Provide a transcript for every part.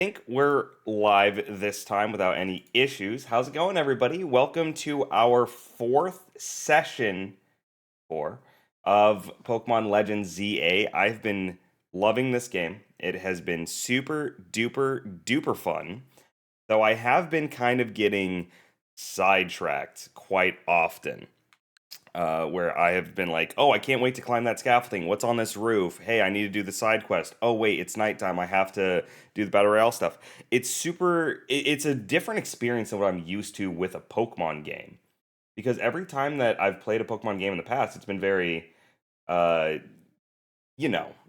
Think we're live this time without any issues. How's it going, everybody? Welcome to our fourth session four of Pokemon Legends ZA. I've been loving this game. It has been super duper duper fun, though I have been kind of getting sidetracked quite often where I have been like, oh, I can't wait to climb that scaffolding. What's on this roof? Hey, I need to do the side quest. Oh, wait, it's nighttime. I have to do the Battle Royale stuff. It's a different experience than what I'm used to with a Pokemon game. Because every time that I've played a Pokemon game in the past, it's been very, uh,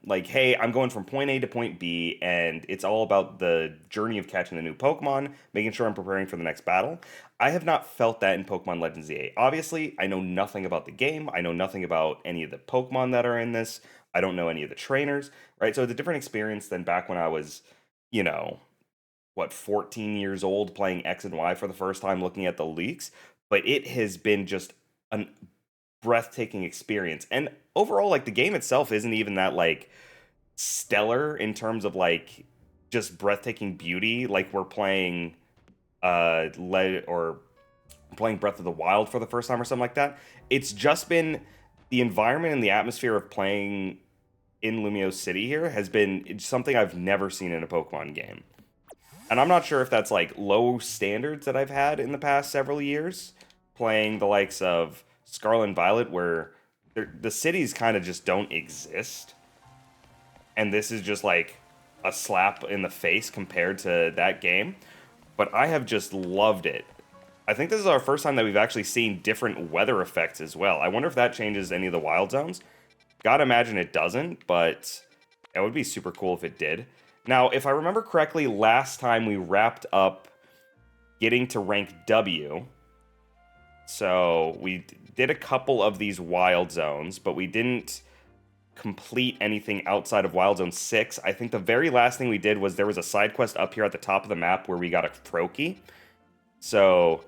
like, hey, I'm going from point A to point B, and it's all about the journey of catching the new Pokemon, making sure I'm preparing for the next battle. I have not felt that in Pokemon Legends ZA. Obviously, I know nothing about the game. I know nothing about any of the Pokemon that are in this. I don't know any of the trainers, right? So it's a different experience than back when I was, you know, 14 years old playing X and Y for the first time, looking at the leaks. But it has been just an breathtaking experience. And overall, like the game itself isn't even that like stellar in terms of like just breathtaking beauty. Like we're playing or playing Breath of the Wild for the first time or something like that. It's just been the environment and the atmosphere of playing in Lumio City here has been something I've never seen in a Pokemon game. And I'm not sure if that's like low standards that I've had in the past several years playing the likes of Scarlet and Violet, where the cities kind of just don't exist. And this is just like a slap in the face compared to that game. But I have just loved it. I think this is our first time that we've actually seen different weather effects as well. I wonder if that changes any of the wild zones. Gotta imagine it doesn't, but it would be super cool if it did. Now, if I remember correctly, last time we wrapped up getting to rank W. So we did a couple of these wild zones, but we didn't complete anything outside of Wild Zone 6. I think the very last thing we did was there was a side quest up here at the top of the map where we got a Froakie. So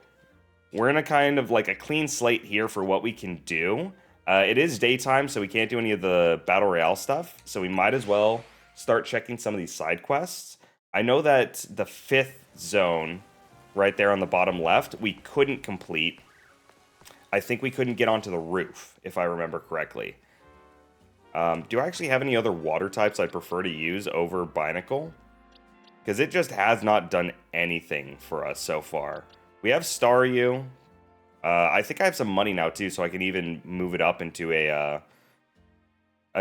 we're in a kind of like a clean slate here for what we can do. It is daytime, so we can't do any of the Battle Royale stuff. So we might as well start checking some of these side quests. I know that the 5th zone, right there on the bottom left, we couldn't complete. I think we couldn't get onto the roof, if I remember correctly. Do I actually have any other water types I prefer to use over Binacle? Because it just has not done anything for us so far. We have Staryu. I think I have some money now too, so I can even move it up into a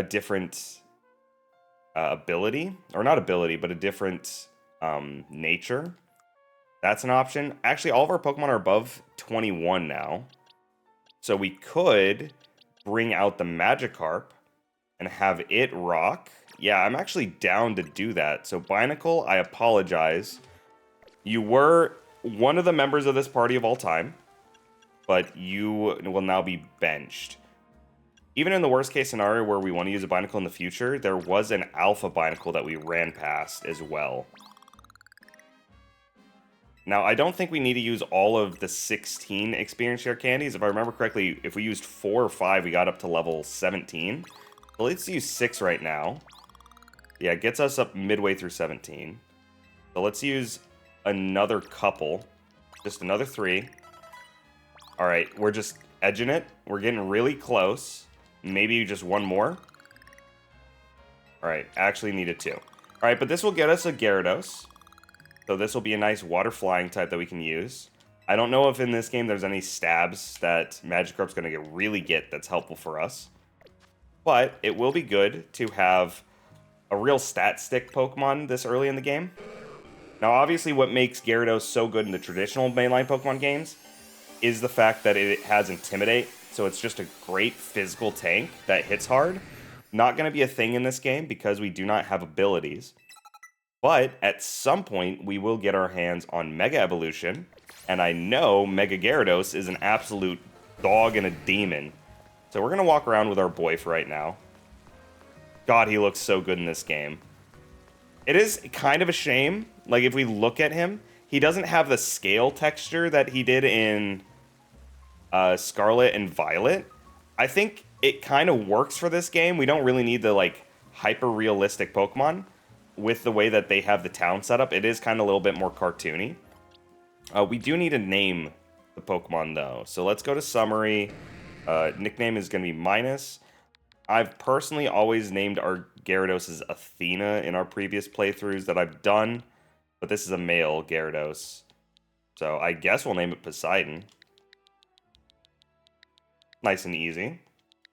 different ability. Or not ability, but a different nature. That's an option. Actually, all of our Pokemon are above 21 now. So we could bring out the Magikarp and have it rock. Yeah, I'm actually down to do that. So Binacle, I apologize. You were one of the members of this party of all time, but you will now be benched. Even in the worst case scenario where we want to use a Binacle in the future, there was an Alpha Binacle that we ran past as well. Now, I don't think we need to use all of the 16 experience share candies. If I remember correctly, if we used 4 or 5, we got up to level 17. But let's use 6 right now. Yeah, it gets us up midway through 17. So let's use another couple. Just another 3. Alright, we're just edging it. We're getting really close. Maybe just one more. Alright, actually needed 2. Alright, but this will get us a Gyarados. So this will be a nice water flying type that we can use. I don't know if in this game there's any stabs that Magikarp's going to really get that's helpful for us. But it will be good to have a real stat stick Pokemon this early in the game. Now, obviously, what makes Gyarados so good in the traditional mainline Pokemon games is the fact that it has Intimidate. So it's just a great physical tank that hits hard. Not going to be a thing in this game because we do not have abilities. But at some point, we will get our hands on Mega Evolution. And I know Mega Gyarados is an absolute dog and a demon. So we're going to walk around with our boy for right now. God, he looks so good in this game. It is kind of a shame. Like, if we look at him, he doesn't have the scale texture that he did in Scarlet and Violet. I think it kind of works for this game. We don't really need the, like, hyper-realistic Pokemon. with the way that they have the town set up, it is kind of a little bit more cartoony. We do need to name the Pokemon, though. So let's go to summary. Nickname is going to be Minus. I've personally always named our Gyarados as Athena in our previous playthroughs that I've done. But this is a male Gyarados. So I guess we'll name it Poseidon. Nice and easy.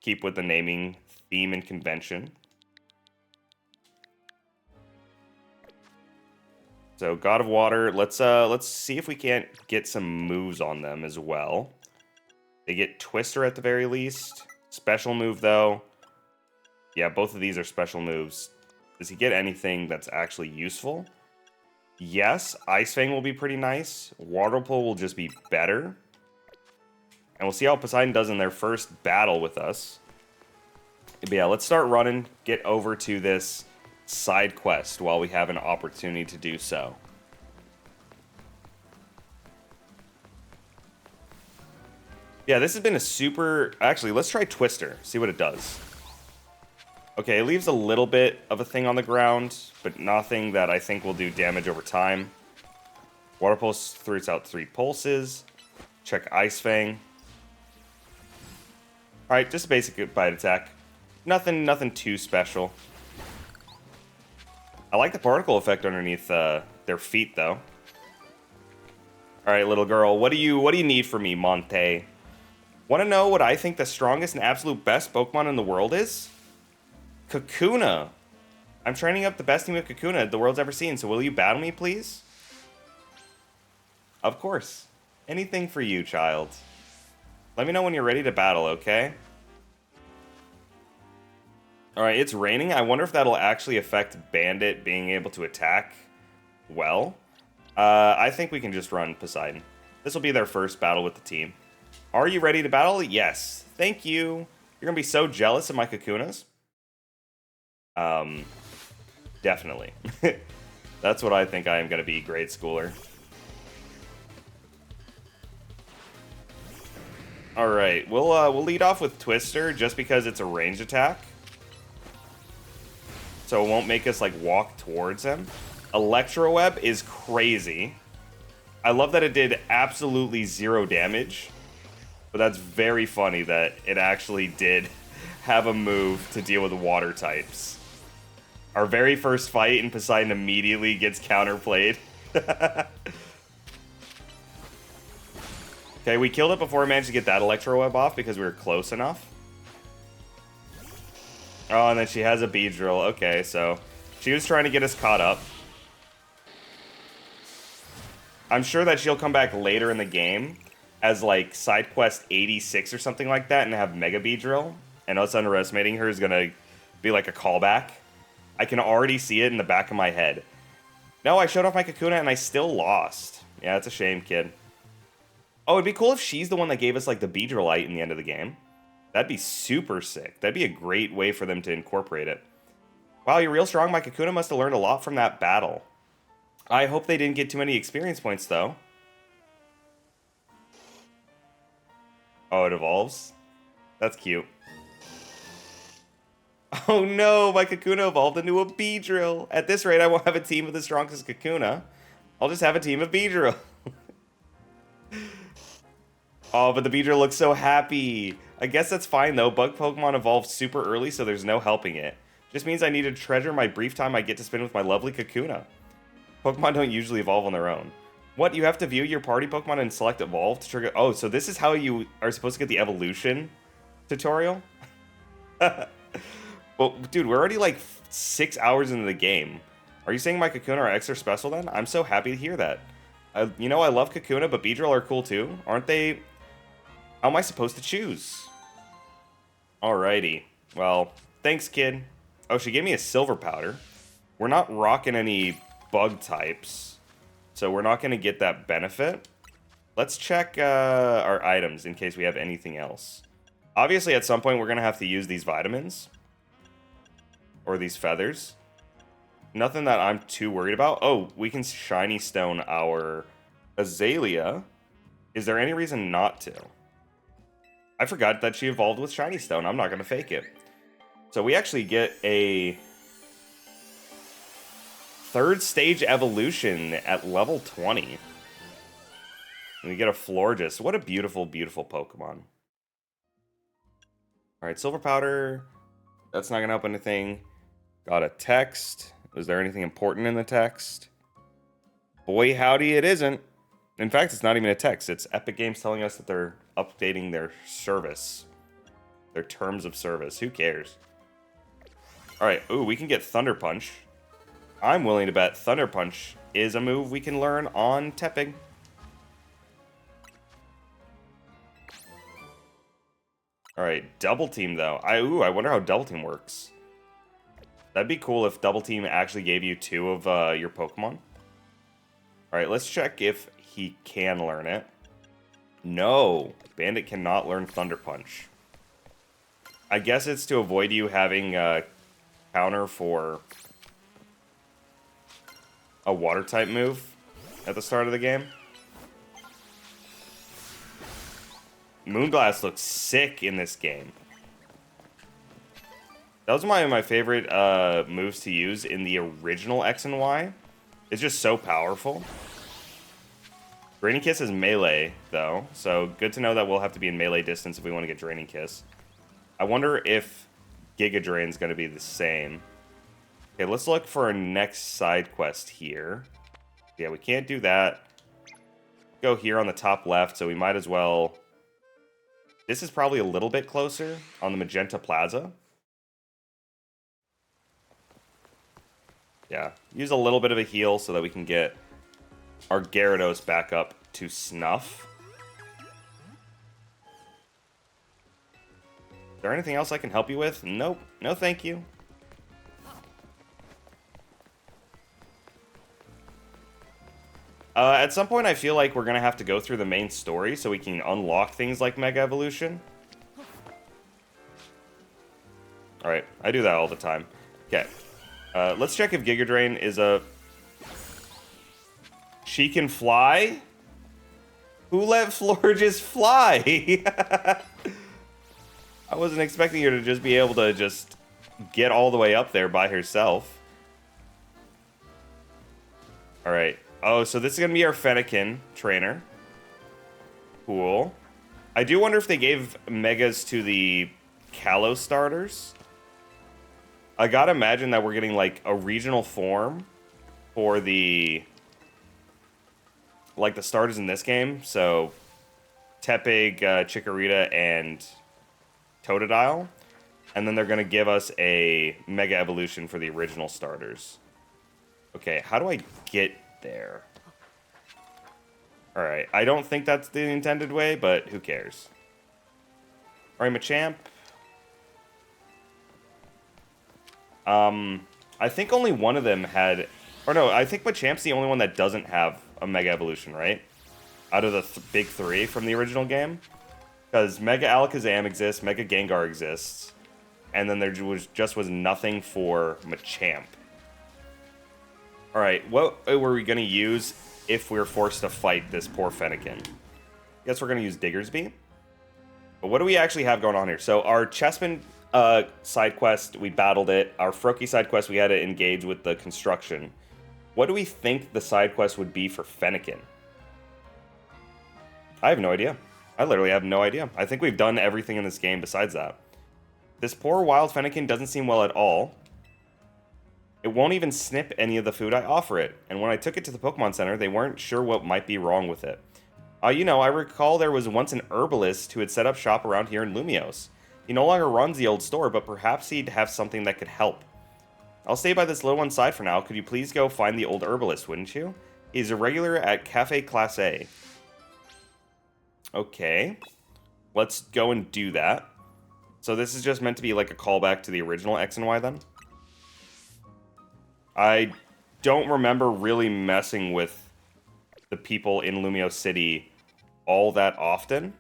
Keep with the naming theme and convention. So God of Water, let's see if we can't get some moves on them as well. They get Twister at the very least. Special move though. Yeah, both of these are special moves. Does he get anything that's actually useful? Yes, Ice Fang will be pretty nice. Water Pulse will just be better. And we'll see how Poseidon does in their first battle with us. But yeah, let's start running. Get over to this side quest while we have an opportunity to do so. Yeah, this has been a super... Actually, let's try Twister. See what it does. Okay, it leaves a little bit of a thing on the ground, but nothing that I think will do damage over time. Water Pulse throws out 3 pulses. Check Ice Fang. Alright, just a basic bite attack. Nothing too special. I like the particle effect underneath their feet, though. Alright, little girl, what do you need from me, Monte? Want to know what I think the strongest and absolute best Pokemon in the world is? Kakuna. I'm training up the best team of Kakuna the world's ever seen, so will you battle me, please? Of course. Anything for you, child. Let me know when you're ready to battle, okay? Alright, it's raining. I wonder if that'll actually affect Bandit being able to attack well. I think we can just run Poseidon. This will be their first battle with the team. Are you ready to battle? Yes. Thank you. You're going to be so jealous of my Kakunas. Definitely. That's what I think I am going to be, grade schooler. Alright, we'll lead off with Twister just because it's a ranged attack. So it won't make us like walk towards him. Electro Web is crazy. I love that it did absolutely 0 damage. But that's very funny that it actually did have a move to deal with water types. Our very first fight, and Poseidon immediately gets counterplayed. Okay, we killed it before we managed to get that Electro Web off because we were close enough. Oh, and then she has a Beedrill. Okay, so she was trying to get us caught up. I'm sure that she'll come back later in the game as like side quest 86 or something like that and have Mega Beedrill. And us underestimating her is going to be like a callback. I can already see it in the back of my head. No, I showed off my Kakuna and I still lost. Yeah, it's a shame, kid. Oh, it'd be cool if she's the one that gave us like the Beedrillite in the end of the game. That'd be super sick. That'd be a great way for them to incorporate it. Wow, you're real strong. My Kakuna must have learned a lot from that battle. I hope they didn't get too many experience points, though. Oh, it evolves? That's cute. Oh no, my Kakuna evolved into a Beedrill. At this rate, I won't have a team of the strongest Kakuna. I'll just have a team of Beedrill. Oh, but the Beedrill looks so happy. I guess that's fine, though. Bug Pokemon evolved super early, so there's no helping it. Just means I need to treasure my brief time I get to spend with my lovely Kakuna. Pokemon don't usually evolve on their own. What, you have to view your party Pokemon and select Evolve to trigger... Oh, so this is how you are supposed to get the evolution tutorial? Well, dude, we're already like 6 hours into the game. Are you saying my Kakuna are extra special then? I'm so happy to hear that. You know, I love Kakuna, but Beedrill are cool too. Aren't they... How am I supposed to choose? Alrighty. Well, thanks, kid. Oh, she gave me a silver powder. We're not rocking any bug types, so we're not going to get that benefit. Let's check our items in case we have anything else. Obviously, at some point, we're going to have to use these vitamins. Or these feathers. Nothing that I'm too worried about. Oh, we can shiny stone our Azalea. Is there any reason not to? I forgot that she evolved with shiny stone. I'm not going to fake it. So we actually get a third stage evolution at level 20. And we get a Florges. What a beautiful, beautiful Pokemon. Alright, Silver Powder. That's not going to help anything. Got a text. Was there anything important in the text? Boy, howdy, it isn't. In fact, it's not even a text. It's Epic Games telling us that they're updating their service. Their terms of service. Who cares? Alright, ooh, we can get Thunder Punch. I'm willing to bet Thunder Punch is a move we can learn on Tepig. Alright, Double Team though. I wonder how Double Team works. That'd be cool if Double Team actually gave you 2 of your Pokemon. Alright, let's check if he can learn it. No, Bandit cannot learn Thunder Punch. I guess it's to avoid you having a counter for a water type move at the start of the game. Moonglass looks sick in this game. That was one of my favorite moves to use in the original X and Y. It's just so powerful. Draining Kiss is melee, though, so good to know that we'll have to be in melee distance if we want to get Draining Kiss. I wonder if Giga Drain's going to be the same. Okay, let's look for our next side quest here. Yeah, we can't do that. Go here on the top left, so we might as well... This is probably a little bit closer on the Magenta Plaza. Yeah, use a little bit of a heal so that we can get our Gyarados back up to snuff. Is there anything else I can help you with? Nope. No thank you. At some point, I feel like we're going to have to go through the main story so we can unlock things like Mega Evolution. Alright, I do that all the time. Okay. Let's check if Giga Drain is a... She can fly? Who let Florges fly? I wasn't expecting her to just be able to just get all the way up there by herself. Alright. Oh, so this is going to be our Fennekin trainer. Cool. I do wonder if they gave Megas to the Kalos starters. I gotta imagine that we're getting, like, a regional form for the... like, the starters in this game. So, Tepig, Chikorita, and Totodile. And then they're going to give us a Mega Evolution for the original starters. Okay, how do I get there? Alright, I don't think that's the intended way, but who cares? Alright, Machamp. I think only one of them had... Or no, I think Machamp's the only one that doesn't have a Mega Evolution, right? Out of the big 3 from the original game. Because Mega Alakazam exists, Mega Gengar exists, and then there was nothing for Machamp. Alright, what were we going to use if we were forced to fight this poor Fennekin? Guess we're going to use Diggersby. But what do we actually have going on here? So our Chessman side quest, we battled it. Our Froakie side quest, we had to engage with the construction. What do we think the side quest would be for Fennekin? I have no idea. I literally have no idea. I think we've done everything in this game besides that. This poor wild Fennekin doesn't seem well at all. It won't even snip any of the food I offer it. And when I took it to the Pokemon Center, they weren't sure what might be wrong with it. You know, I recall there was once an herbalist who had set up shop around here in Lumiose. He no longer runs the old store, but perhaps he'd have something that could help. I'll stay by this little one side for now. Could you please go find the old herbalist, wouldn't you? He's a regular at Cafe Class A. Okay. Let's go and do that. So this is just meant to be like a callback to the original X and Y then? I don't remember really messing with the people in Lumiose City all that often.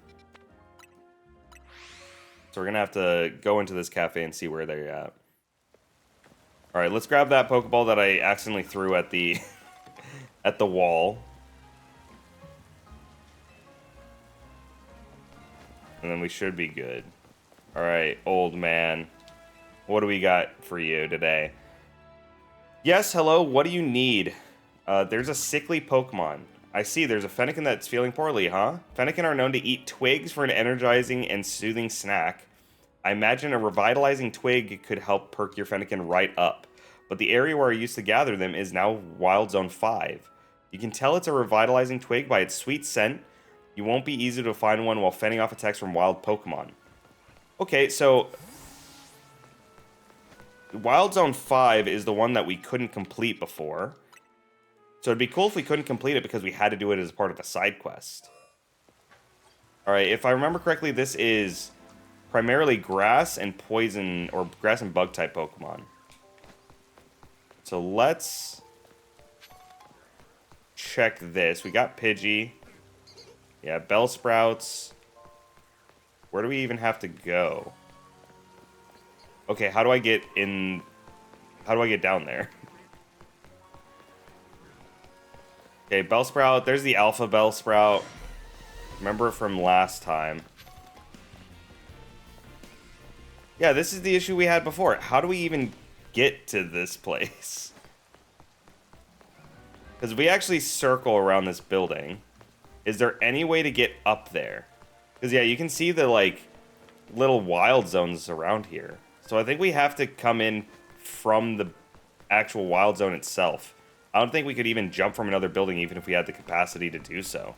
So we're going to have to go into this cafe and see where they're at. Alright, let's grab that Pokeball that I accidentally threw at the at the wall. And then we should be good. Alright, old man. What do we got for you today? Yes, hello, what do you need? There's a sickly Pokemon. I see, there's a Fennekin that's feeling poorly, huh? Fennekin are known to eat twigs for an energizing and soothing snack. I imagine a revitalizing twig could help perk your Fennekin right up. But the area where I used to gather them is now Wild Zone 5. You can tell it's a revitalizing twig by its sweet scent. You won't be easy to find one while fending off attacks from wild Pokemon. Okay, so Wild Zone 5 is the one that we couldn't complete before. So it'd be cool if we couldn't complete it because we had to do it as part of a side quest. Alright, if I remember correctly, this is primarily grass and poison, or grass and bug type Pokemon. So let's check this. We got Pidgey. Yeah, Bellsprouts. Where do we even have to go? Okay, how do I get in? How do I get down there? Okay, Bellsprout. There's the Alpha Bellsprout. Remember it from last time. Yeah, this is the issue we had before. How do we even get to this place? Because we actually circle around this building. Is there any way to get up there? Because, yeah, you can see the, like, little wild zones around here. So I think we have to come in from the actual wild zone itself. I don't think we could even jump from another building even if we had the capacity to do so.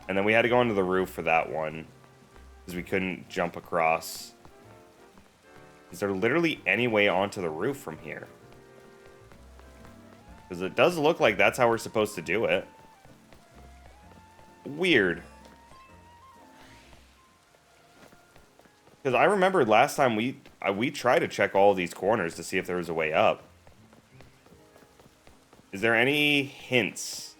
And then we had to go onto the roof for that one. Because we couldn't jump across. Is there literally any way onto the roof from here? Because it does look like that's how we're supposed to do it. Weird. Because I remember last time we tried to check all these corners to see if there was a way up. Is there any hints?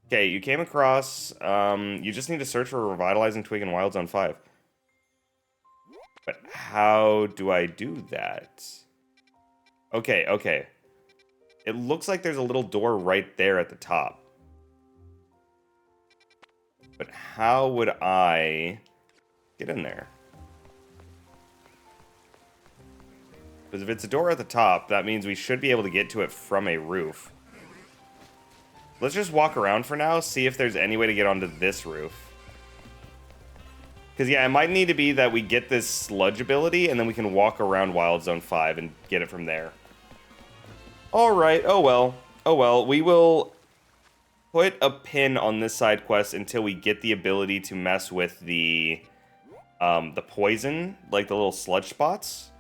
Okay, you came across, you just need to search for a revitalizing twig in Wild Zone 5. But how do I do that? Okay, okay. It looks like there's a little door right there at the top. But how would I get in there? Because if it's a door at the top, that means we should be able to get to it from a roof. Let's just walk around for now, see if there's any way to get onto this roof. Because, yeah, it might need to be that we get this sludge ability, and then we can walk around Wild Zone 5 and get it from there. Alright, oh well. Oh well, we will put a pin on this side quest until we get the ability to mess with the poison, like the little sludge spots.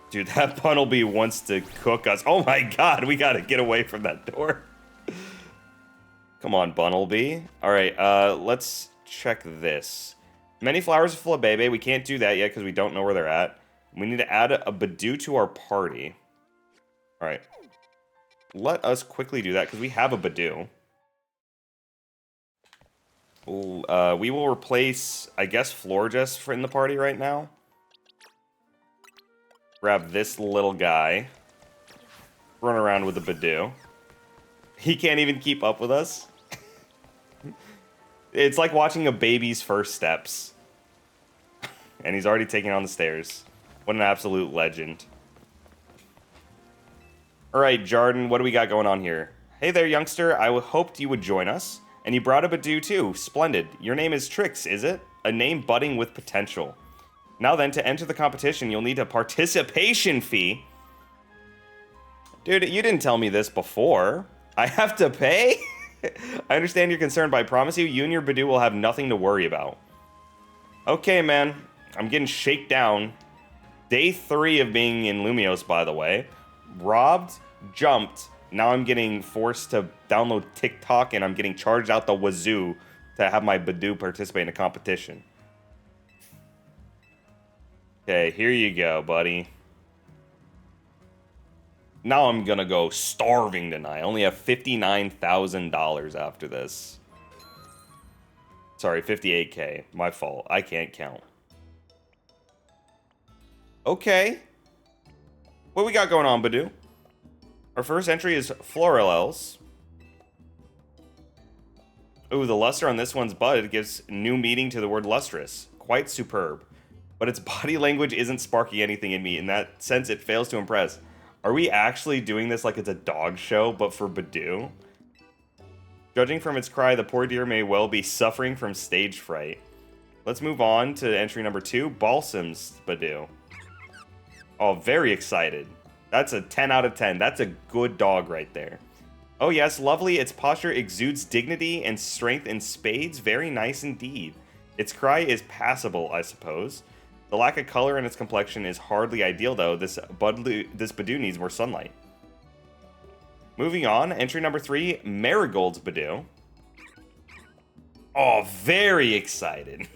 Dude, that Bunnelby wants to cook us. Oh my god, we gotta get away from that door. Come on, Bunnelby. Alright, let's check this. Many flowers full of Bebe. We can't do that yet because we don't know where they're at. We need to add a Badoo to our party. Alright. Let us quickly do that because we have a Badoo. We will replace, I guess, Florges in the party right now. Grab this little guy. Run around with the Badoo. He can't even keep up with us. It's like watching a baby's first steps. And he's already taking on the stairs. What an absolute legend. Alright, Jarden, what do we got going on here? Hey there, youngster. I hoped you would join us. And you brought a Badoo too. Splendid. Your name is Trix, is it? A name budding with potential. Now then, to enter the competition, you'll need a participation fee. Dude, you didn't tell me this before. I have to pay? I understand your concern, but I promise you and your Badoo will have nothing to worry about. Okay, man. I'm getting shaken down. Day 3 of being in Lumios, by the way. Robbed, jumped. Now I'm getting forced to download TikTok, and I'm getting charged out the wazoo to have my Badoo participate in a competition. Okay, here you go, buddy. Now I'm gonna go starving tonight. I only have $59,000 after this. Sorry, 58K. My fault. I can't count. Okay. What we got going on, Badoo? Our first entry is Florelels. Ooh, the luster on this one's bud gives new meaning to the word lustrous. Quite superb. but its body language isn't sparking anything in me. In that sense, it fails to impress. Are we actually doing this like it's a dog show, but for Badoo? Judging from its cry, the poor deer may well be suffering from stage fright. Let's move on to entry number 2, Balsam's Badoo. Oh, very excited. That's a 10 out of 10. That's a good dog right there. Oh yes, lovely. Its posture exudes dignity and strength in spades. Very nice indeed. Its cry is passable, I suppose. The lack of color in its complexion is hardly ideal, though. This Badoo needs more sunlight. Moving on, entry number 3, Marigold's Badoo. Oh, very excited.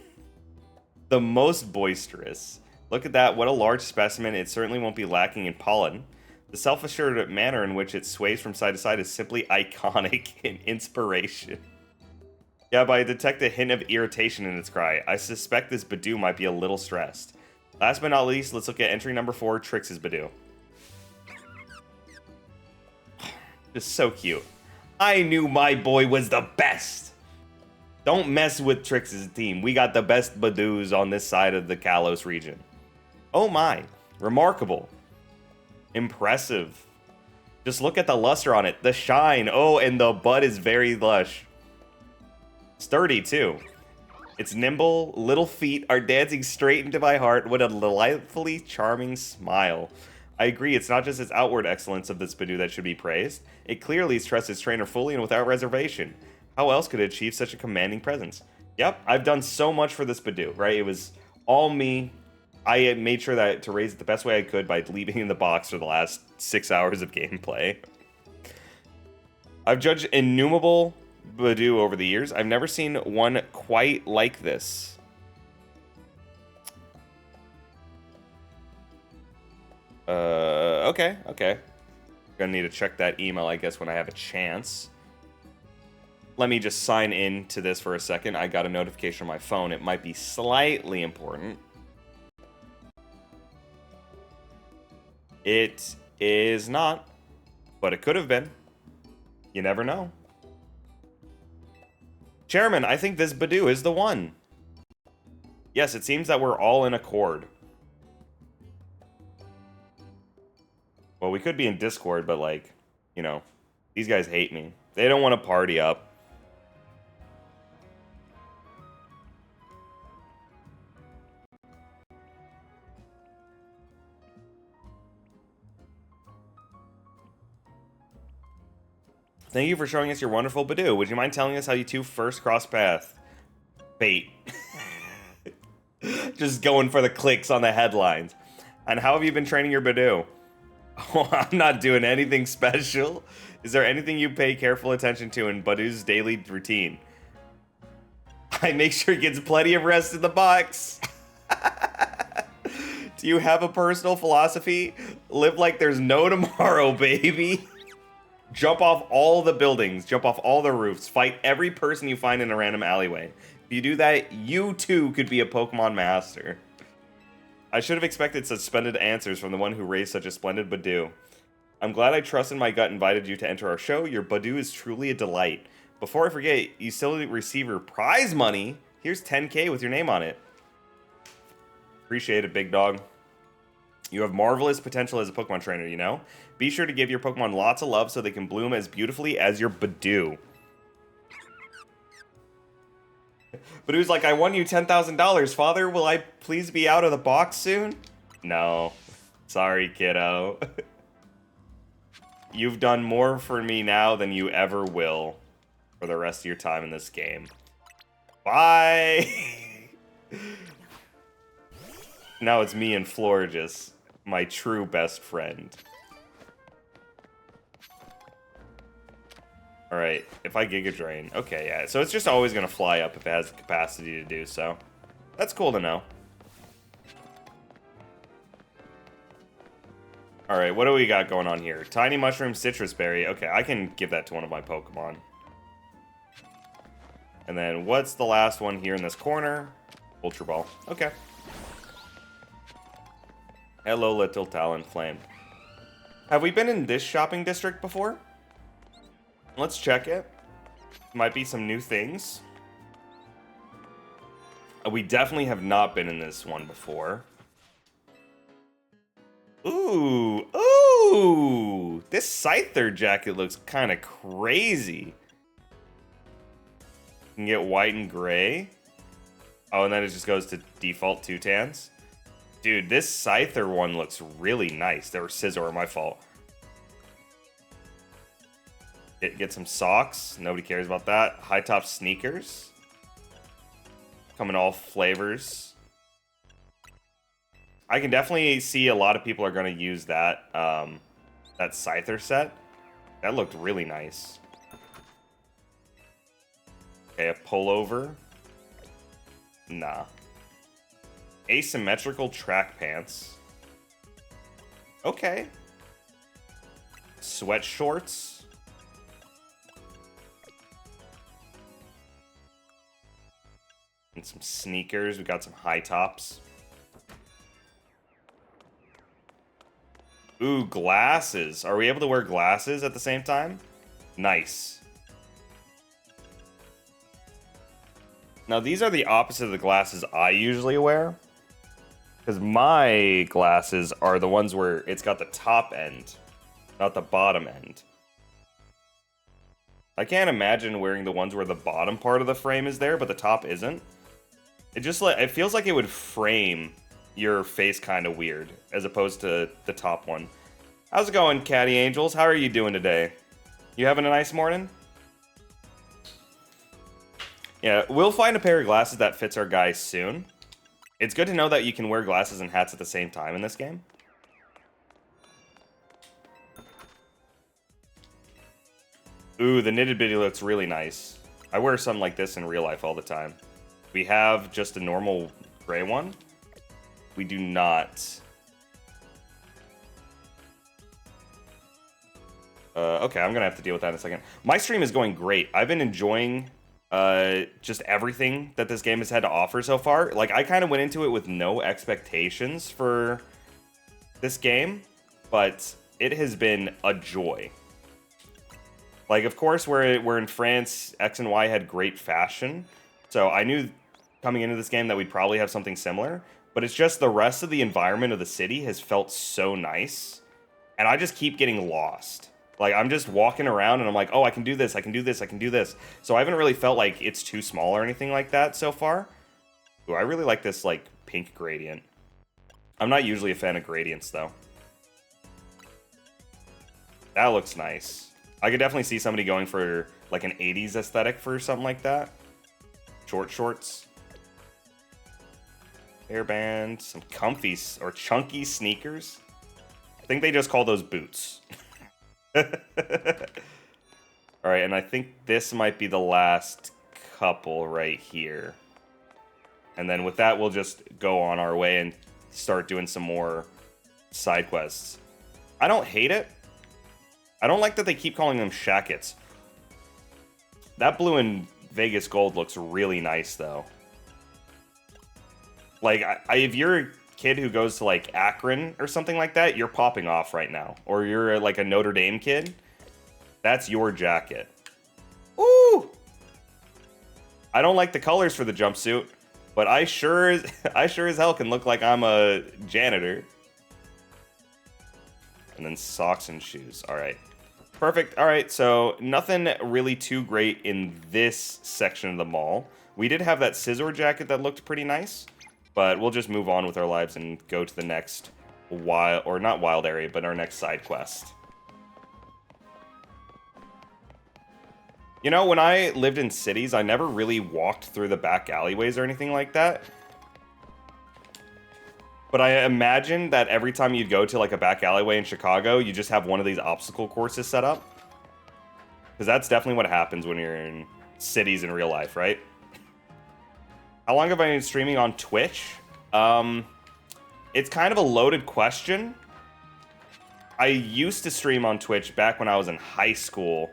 The most boisterous. Look at that, what a large specimen. It certainly won't be lacking in pollen. The self-assured manner in which it sways from side to side is simply iconic in inspiration. Yeah, but I detect a hint of irritation in its cry. I suspect this Badoo might be a little stressed. Last but not least, let's look at entry number 4, Trix's Badoo. Just so cute. I knew my boy was the best. Don't mess with Trix's team. We got the best Badoos on this side of the Kalos region. Oh my. Remarkable. Impressive. Just look at the luster on it. The shine. Oh, and the bud is very lush. Sturdy, too. Its nimble little feet are dancing straight into my heart with a delightfully charming smile. I agree, it's not just its outward excellence of this Badoo that should be praised. It clearly trusts its trainer fully and without reservation. How else could it achieve such a commanding presence? Yep, I've done so much for this Badoo, right? It was all me. I made sure that to raise it the best way I could by leaving it in the box for the last 6 hours of gameplay. I've judged innumerable Badoo over the years. I've never seen one quite like this. Okay. Gonna need to check that email, I guess, when I have a chance. Let me just sign in to this for a second. I got a notification on my phone. It might be slightly important. It is not, but it could have been. You never know. Chairman, I think this Badoo is the one. Yes, it seems that we're all in accord. Well, we could be in Discord, but like, you know, these guys hate me. They don't want to party up. Thank you for showing us your wonderful Badoo. Would you mind telling us how you two first crossed paths? Bait. Just going for the clicks on the headlines. And how have you been training your Badoo? Oh, I'm not doing anything special. Is there anything you pay careful attention to in Badoo's daily routine? I make sure he gets plenty of rest in the box. Do you have a personal philosophy? Live like there's no tomorrow, baby. Jump off all the buildings. Jump off all the roofs. Fight every person you find in a random alleyway. If you do that, you too could be a Pokemon master. I should have expected suspended answers from the one who raised such a splendid Badoo. I'm glad I trusted my gut and invited you to enter our show. Your Badoo is truly a delight. Before I forget, you still receive your prize money. Here's 10K with your name on it. Appreciate it, big dog. You have marvelous potential as a Pokemon trainer, you know? Be sure to give your Pokemon lots of love so they can bloom as beautifully as your Badoo. Badoo's like, I won you $10,000, Father. Will I please be out of the box soon? No. Sorry, kiddo. You've done more for me now than you ever will for the rest of your time in this game. Bye! Now it's me and Florges, my true best friend. Alright, if I Giga Drain. Okay, yeah. So it's just always going to fly up if it has the capacity to do so. That's cool to know. Alright, what do we got going on here? Tiny Mushroom, Citrus Berry. Okay, I can give that to one of my Pokemon. And then what's the last one here in this corner? Ultra Ball. Okay. Hello, little Talonflame. Have we been in this shopping district before? Let's check it. Might be some new things. We definitely have not been in this one before. Ooh, ooh! This Scyther jacket looks kind of crazy. You can get white and gray. Oh, and then it just goes to default 2 tans. Dude, this Scyther one looks really nice. There were Scizor, my fault. Get some socks. Nobody cares about that. High top sneakers. Come in all flavors. I can definitely see a lot of people are going to use that that Scyther set. That looked really nice. Okay, a pullover. Nah. Asymmetrical track pants. Okay. Sweat shorts. And some sneakers. We got some high tops. Ooh, glasses. Are we able to wear glasses at the same time? Nice. Now, these are the opposite of the glasses I usually wear. Because my glasses are the ones where it's got the top end, not the bottom end. I can't imagine wearing the ones where the bottom part of the frame is there, but the top isn't. It feels like it would frame your face kind of weird, as opposed to the top one. How's it going, Catty Angels? How are you doing today? You having a nice morning? Yeah, we'll find a pair of glasses that fits our guys soon. It's good to know that you can wear glasses and hats at the same time in this game. Ooh, the knitted bitty looks really nice. I wear something like this in real life all the time. We have just a normal gray one. We do not. Okay, I'm gonna have to deal with that in a second. My stream is going great. I've been enjoying just everything that this game has had to offer so far. Like, I kind of went into it with no expectations for this game, but it has been a joy. Like, of course, we're in France. X and Y had great fashion, so I knew coming into this game that we'd probably have something similar. But it's just the rest of the environment of the city has felt so nice, and I just keep getting lost. Like, I'm just walking around and I'm like, oh, I can do this, I can do this, I can do this. So I haven't really felt like it's too small or anything like that so far. Ooh, I really like this, like, pink gradient. I'm not usually a fan of gradients, though. That looks nice. I could definitely see somebody going for, like, an 80s aesthetic for something like that. Short shorts. Hairband. Some comfy or chunky sneakers. I think they just call those boots. Alright, and I think this might be the last couple right here. And then with that, we'll just go on our way and start doing some more side quests. I don't hate it. I don't like that they keep calling them shackets. That blue and Vegas gold looks really nice, though. Like, if you're a kid who goes to, like, Akron or something like that, you're popping off right now. Or you're, like, a Notre Dame kid, that's your jacket. Ooh! I don't like the colors for the jumpsuit, but I sure as hell can look like I'm a janitor. And then socks and shoes. All right. Perfect. All right, so nothing really too great in this section of the mall. We did have that Scizor jacket that looked pretty nice. But we'll just move on with our lives and go to the next wild, or not wild area, but our next side quest. You know, when I lived in cities, I never really walked through the back alleyways or anything like that. But I imagine that every time you'd go to, like, a back alleyway in Chicago, you just have one of these obstacle courses set up. Because that's definitely what happens when you're in cities in real life, right? How long have I been streaming on Twitch? It's kind of a loaded question. I used to stream on Twitch back when I was in high school,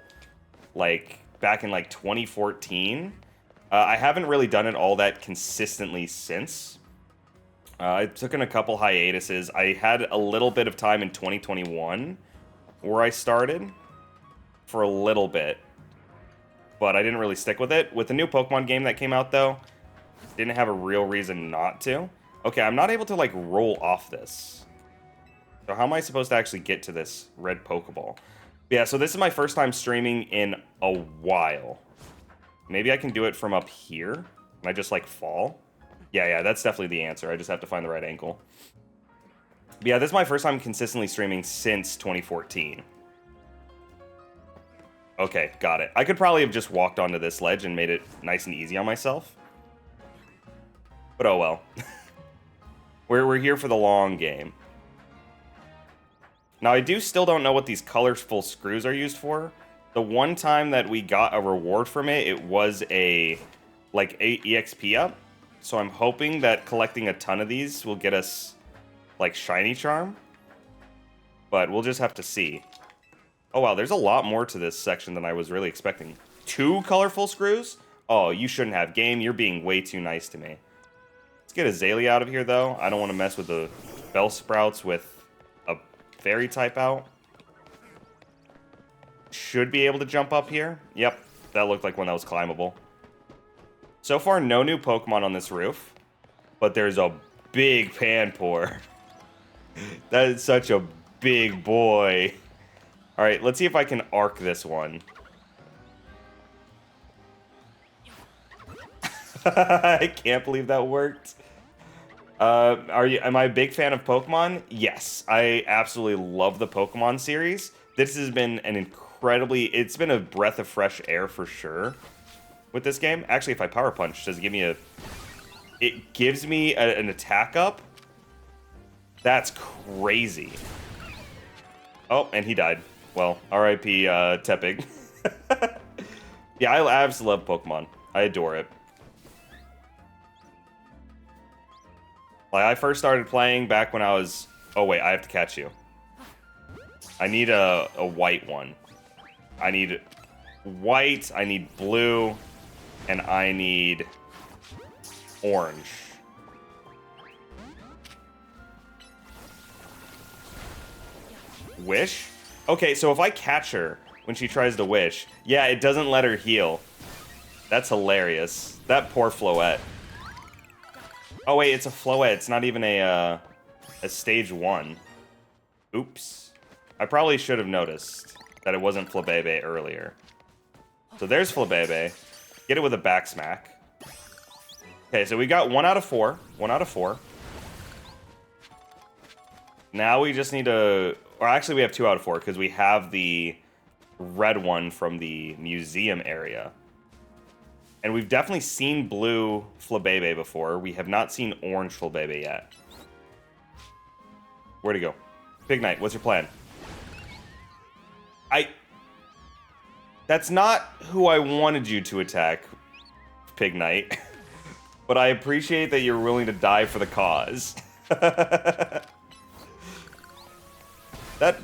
like back in like 2014. I haven't really done it all that consistently since. I took in a couple hiatuses. I had a little bit of time in 2021 where I started for a little bit, but I didn't really stick with it. With the new Pokemon game that came out, though, Didn't have a real reason not to. Okay, I'm not able to, like, roll off this. So how am I supposed to actually get to this red Pokeball? Yeah, so this is my first time streaming in a while. Maybe I can do it from up here. Can I just, like, fall? Yeah, that's definitely the answer. I just have to find the right angle. But yeah, this is my first time consistently streaming since 2014. Okay, got it. I could probably have just walked onto this ledge and made it nice and easy on myself. But oh well. We're here for the long game. Now, I still don't know what these colorful screws are used for. The one time that we got a reward from it, it was a, like, EXP up. So I'm hoping that collecting a ton of these will get us, like, Shiny Charm. But we'll just have to see. Oh, wow, there's a lot more to this section than I was really expecting. 2 colorful screws? Oh, you shouldn't have. Game, you're being way too nice to me. Let's get Azalea out of here, though. I don't want to mess with the Bellsprouts with a Fairy type out. Should be able to jump up here. Yep, that looked like one that was climbable. So far, no new Pokemon on this roof. But there's a big Panpour. That is such a big boy. Alright, let's see if I can arc this one. I can't believe that worked. Am I a big fan of Pokemon? Yes, I absolutely love the Pokemon series. This has been an it's been a breath of fresh air for sure with this game. Actually, if I Power Punch, does it give me it gives me an attack up? That's crazy. Oh, and he died. Well, R.I.P. Tepig. Yeah, I absolutely love Pokemon. I adore it. Like, I first started playing back when I was... Oh, wait, I have to catch you. I need a white one. I need white, I need blue, and I need orange. Wish? Okay, so if I catch her when she tries to wish, yeah, it doesn't let her heal. That's hilarious. That poor Floette. Oh wait, it's a Floette. It's not even a stage 1. Oops. I probably should have noticed that it wasn't Flabebe earlier. So there's Flabebe. Get it with a back smack. Okay, so we got 1 out of 4. 1 out of 4. Now we just need to... Or actually, we have 2 out of 4, because we have the red one from the museum area. And we've definitely seen blue Flabebe before. We have not seen orange Flabebe yet. Where'd he go? Big Knight, what's your plan? That's not who I wanted you to attack, Pig Knight. But I appreciate that you're willing to die for the cause. That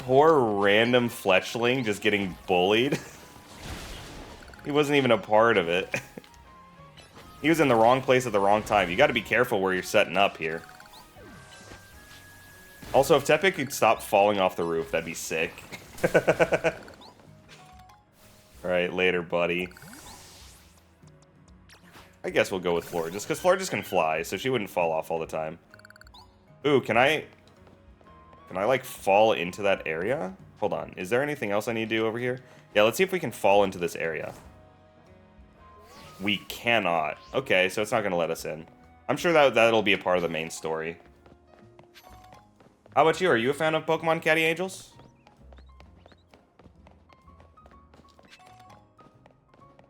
poor random fletchling just getting bullied. He wasn't even a part of it. He was in the wrong place at the wrong time. You gotta be careful where you're setting up here. Also, if Tepig could stop falling off the roof, that'd be sick. Alright, later, buddy. I guess we'll go with Florges, because Florges can fly, so she wouldn't fall off all the time. Ooh, can I, like, fall into that area? Hold on. Is there anything else I need to do over here? Yeah, let's see if we can fall into this area. We cannot. Okay, so it's not going to let us in. I'm sure that'll be a part of the main story. How about you? Are you a fan of Pokemon Caddy Angels?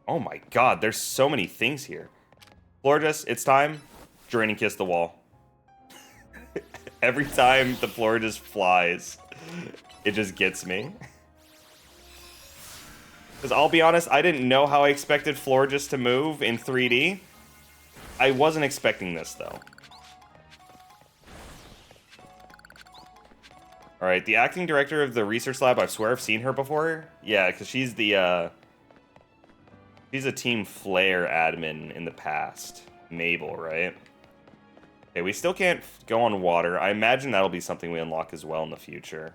Oh my god, there's so many things here. Florges, it's time. Draining Kiss the wall. Every time the Florges flies, it just gets me. Because I'll be honest, I didn't know how I expected Florges to move in 3D. I wasn't expecting this, though. Alright, the acting director of the research lab, I swear I've seen her before. Yeah, because she's the, she's a Team Flare admin in the past. Mabel, right? Okay, we still can't go on water. I imagine that'll be something we unlock as well in the future.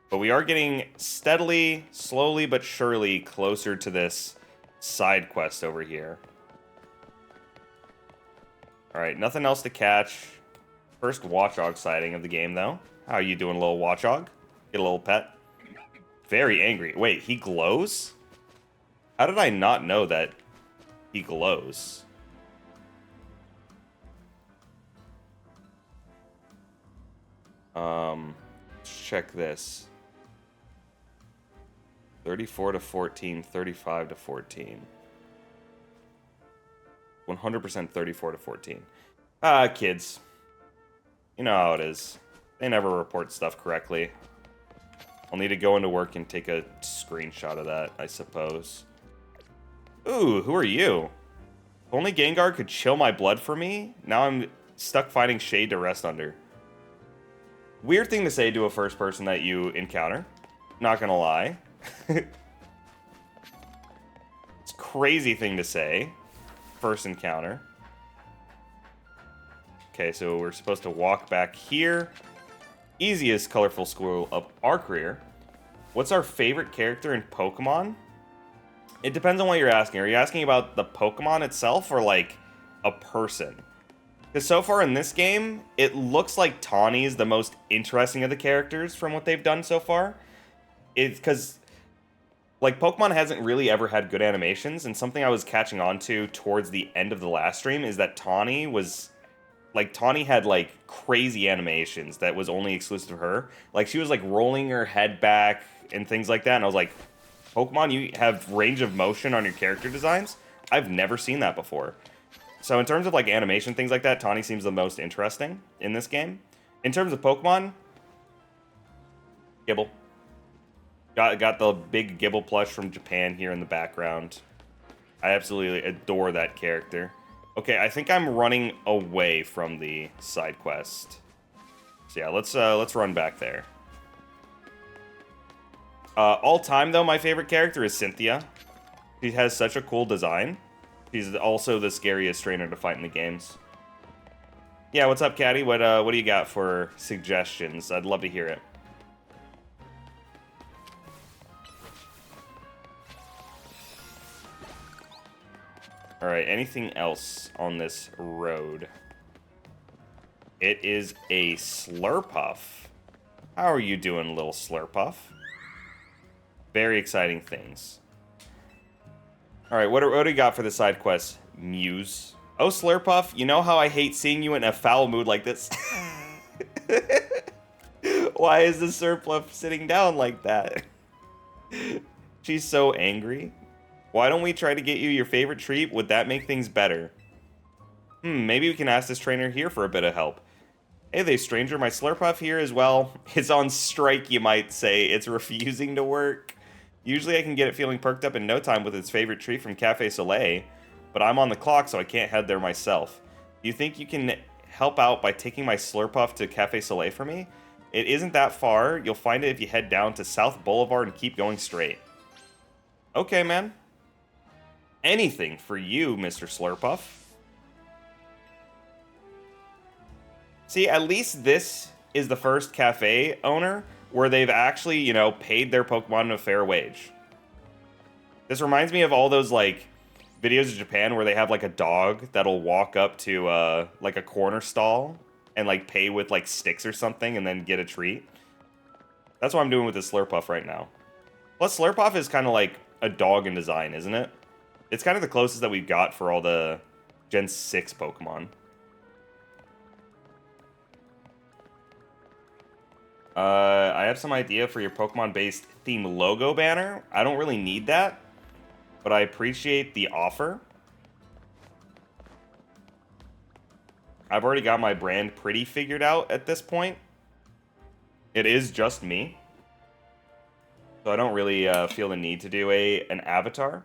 But we are getting steadily, slowly but surely closer to this side quest over here. Alright, nothing else to catch. First Watchog sighting of the game, though. How are you doing, little Watchog? Get a little pet. Very angry. Wait, he glows? How did I not know that he glows? Let's check this. 34 to 14, 35 to 14. 100% 34 to 14. Ah, kids. You know how it is. They never report stuff correctly. I'll need to go into work and take a screenshot of that, I suppose. Ooh, who are you? If only Gengar could chill my blood for me. Now I'm stuck finding shade to rest under. Weird thing to say to a first person that you encounter. Not gonna lie. It's a crazy thing to say. First encounter. Okay, so we're supposed to walk back here. Easiest colorful school of our career. What's our favorite character in Pokemon? It depends on what you're asking. Are you asking about the Pokemon itself or like a person? Because so far in this game, it looks like Tawny is the most interesting of the characters from what they've done so far. It's because, like, Pokemon hasn't really ever had good animations, and something I was catching on to towards the end of the last stream is that Tawny had, like, crazy animations that was only exclusive to her. Like, she was, like, rolling her head back and things like that, and I was like, Pokemon, you have range of motion on your character designs? I've never seen that before. So in terms of, like, animation, things like that, Tawny seems the most interesting in this game. In terms of Pokemon, Gibble. Got the big Gibble plush from Japan here in the background. I absolutely adore that character. Okay, I think I'm running away from the side quest. So yeah, let's run back there. All time though, my favorite character is Cynthia. She has such a cool design. She's also the scariest trainer to fight in the games. Yeah, what's up, Caddy? What do you got for suggestions? I'd love to hear it. Alright, anything else on this road? It is a Slurpuff. How are you doing, little Slurpuff? Very exciting things. Alright, what do you got for the side quest? Muse. Oh, Slurpuff, you know how I hate seeing you in a foul mood like this? Why is the Slurpuff sitting down like that? She's so angry. Why don't we try to get you your favorite treat? Would that make things better? Maybe we can ask this trainer here for a bit of help. Hey there, stranger. My Slurpuff here as well. It's on strike, you might say. It's refusing to work. Usually I can get it feeling perked up in no time with its favorite treat from Cafe Soleil, but I'm on the clock, so I can't head there myself. Do you think you can help out by taking my Slurpuff to Cafe Soleil for me? It isn't that far. You'll find it if you head down to South Boulevard and keep going straight. Okay, man. Anything for you, Mr. Slurpuff. See, at least this is the first cafe owner where they've actually, you know, paid their Pokemon a fair wage. This reminds me of all those, like, videos of Japan where they have, like, a dog that'll walk up to, like, a corner stall and, like, pay with, like, sticks or something and then get a treat. That's what I'm doing with this Slurpuff right now. Plus, Slurpuff is kind of like a dog in design, isn't it? It's kind of the closest that we've got for all the Gen 6 Pokemon. I have some idea for your Pokemon-based theme logo banner. I don't really need that, but I appreciate the offer. I've already got my brand pretty figured out at this point. It is just me. So I don't really feel the need to do an avatar.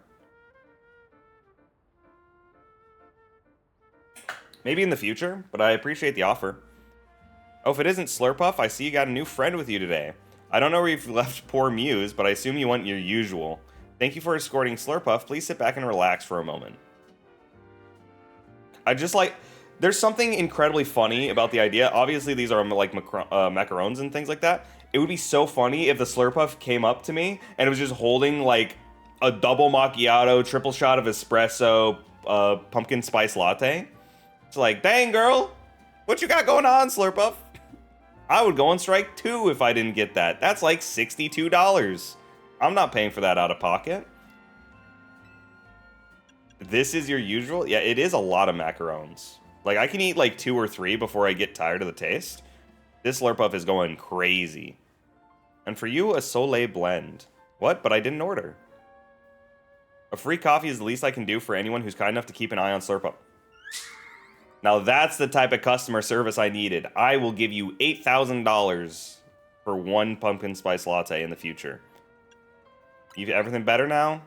Maybe in the future, but I appreciate the offer. Oh, if it isn't Slurpuff, I see you got a new friend with you today. I don't know where you've left poor Muse, but I assume you want your usual. Thank you for escorting Slurpuff. Please sit back and relax for a moment. I just like... There's something incredibly funny about the idea. Obviously, these are like macarons and things like that. It would be so funny if the Slurpuff came up to me and it was just holding like a double macchiato, triple shot of espresso, pumpkin spice latte. It's like, dang, girl, what you got going on, Slurpuff? I would go on strike 2 if I didn't get that. That's like $62. I'm not paying for that out of pocket. This is your usual? Yeah, it is a lot of macarons. Like, I can eat like 2 or 3 before I get tired of the taste. This Slurpuff is going crazy. And for you, a Soleil blend. What? But I didn't order. A free coffee is the least I can do for anyone who's kind enough to keep an eye on Slurpuff. Now that's the type of customer service I needed. I will give you $8,000 for 1 pumpkin spice latte in the future. You everything better now?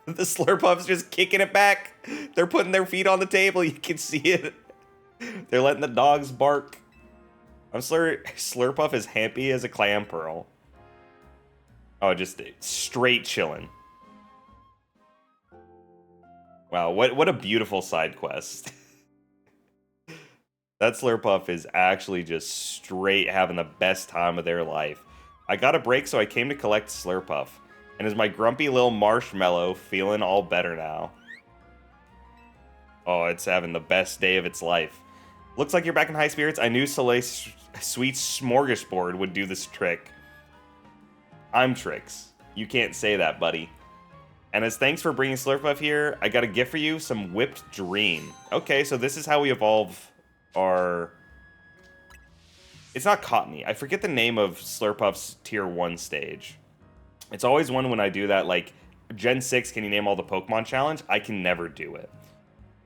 The Slurpuff's just kicking it back. They're putting their feet on the table. You can see it. They're letting the dogs bark. I'm Slurpuff is happy as a clam pearl. Oh, just straight chilling. Wow, what a beautiful side quest. That Slurpuff is actually just straight having the best time of their life. I got a break, so I came to collect Slurpuff. And is my grumpy little marshmallow feeling all better now? Oh, it's having the best day of its life. Looks like you're back in high spirits. I knew Soleil's sweet smorgasbord would do this trick. I'm Trix. You can't say that, buddy. And as thanks for bringing Slurpuff here, I got a gift for you, some Whipped Dream. Okay, so this is how we evolve our... It's not Cottony. I forget the name of Slurpuff's Tier 1 stage. It's always one when I do that, like, Gen 6, can you name all the Pokemon challenge? I can never do it.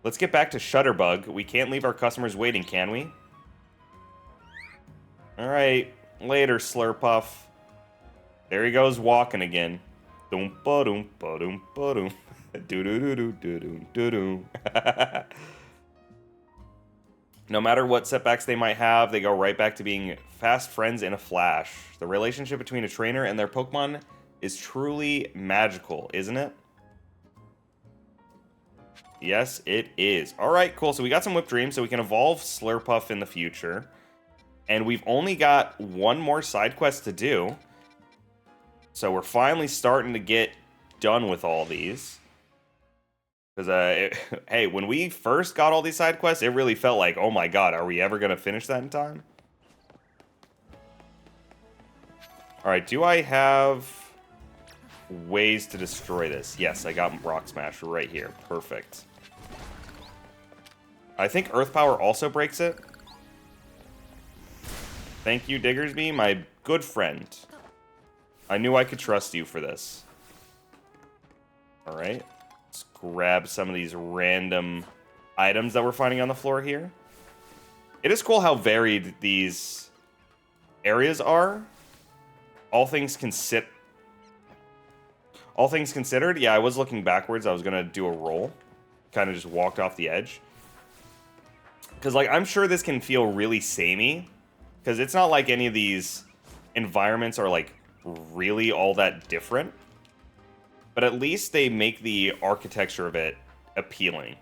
Let's get back to Shutterbug. We can't leave our customers waiting, can we? Alright, later, Slurpuff. There he goes walking again. Doompa doompa doompa doom. Doo doo doo doo doo doo doo doo. No matter what setbacks they might have, they go right back to being fast friends in a flash. The relationship between a trainer and their Pokemon is truly magical, isn't it? Yes, it is. Alright, cool. So we got some Whipped Dream, so we can evolve Slurpuff in the future. And we've only got 1 more side quest to do. So we're finally starting to get done with all these. Because, hey, when we first got all these side quests, it really felt like, oh my god, are we ever going to finish that in time? Alright, do I have ways to destroy this? Yes, I got Rock Smash right here. Perfect. I think Earth Power also breaks it. Thank you, Diggersby, my good friend. I knew I could trust you for this. Alright. Let's grab some of these random items that we're finding on the floor here. It is cool how varied these areas are. All things considered, yeah, I was looking backwards. I was going to do a roll. Kind of just walked off the edge. Because, like, I'm sure this can feel really samey. Because it's not like any of these environments are, like, really all that different. But at least they make the architecture of it appealing.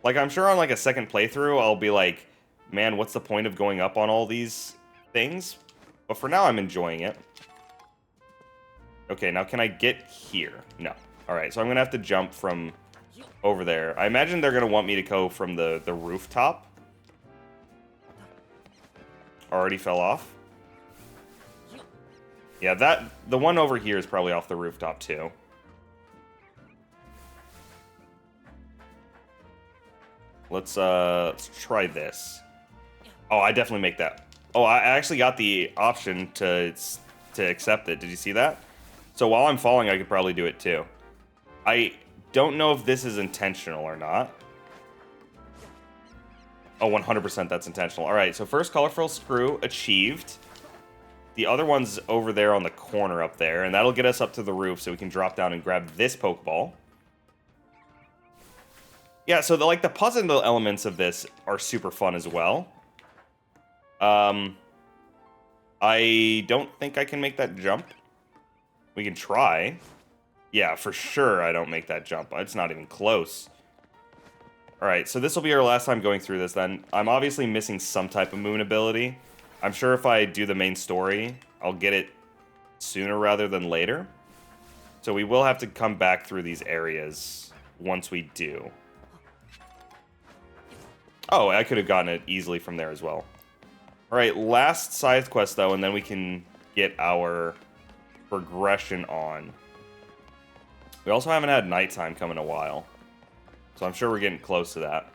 Like, I'm sure on, like, a second playthrough, I'll be like, man, what's the point of going up on all these things? But for now, I'm enjoying it. Okay, now can I get here? No. Alright, so I'm going to have to jump from over there. I imagine they're going to want me to go from the rooftop. Already fell off. Yeah, the one over here is probably off the rooftop too. Let's try this. Oh, I definitely make that. Oh, I actually got the option to accept it. Did you see that? So while I'm falling, I could probably do it too. I don't know if this is intentional or not. Oh, 100% that's intentional. All right, so first colorful screw achieved. The other one's over there on the corner up there, and that'll get us up to the roof so we can drop down and grab this Pokeball. Yeah, so the puzzle elements of this are super fun as well. I don't think I can make that jump. We can try. Yeah, for sure I don't make that jump. It's not even close. Alright, so this will be our last time going through this then. I'm obviously missing some type of moon ability. I'm sure if I do the main story, I'll get it sooner rather than later. So we will have to come back through these areas once we do. Oh, I could have gotten it easily from there as well. All right, last side quest, though, and then we can get our progression on. We also haven't had nighttime come in a while, so I'm sure we're getting close to that.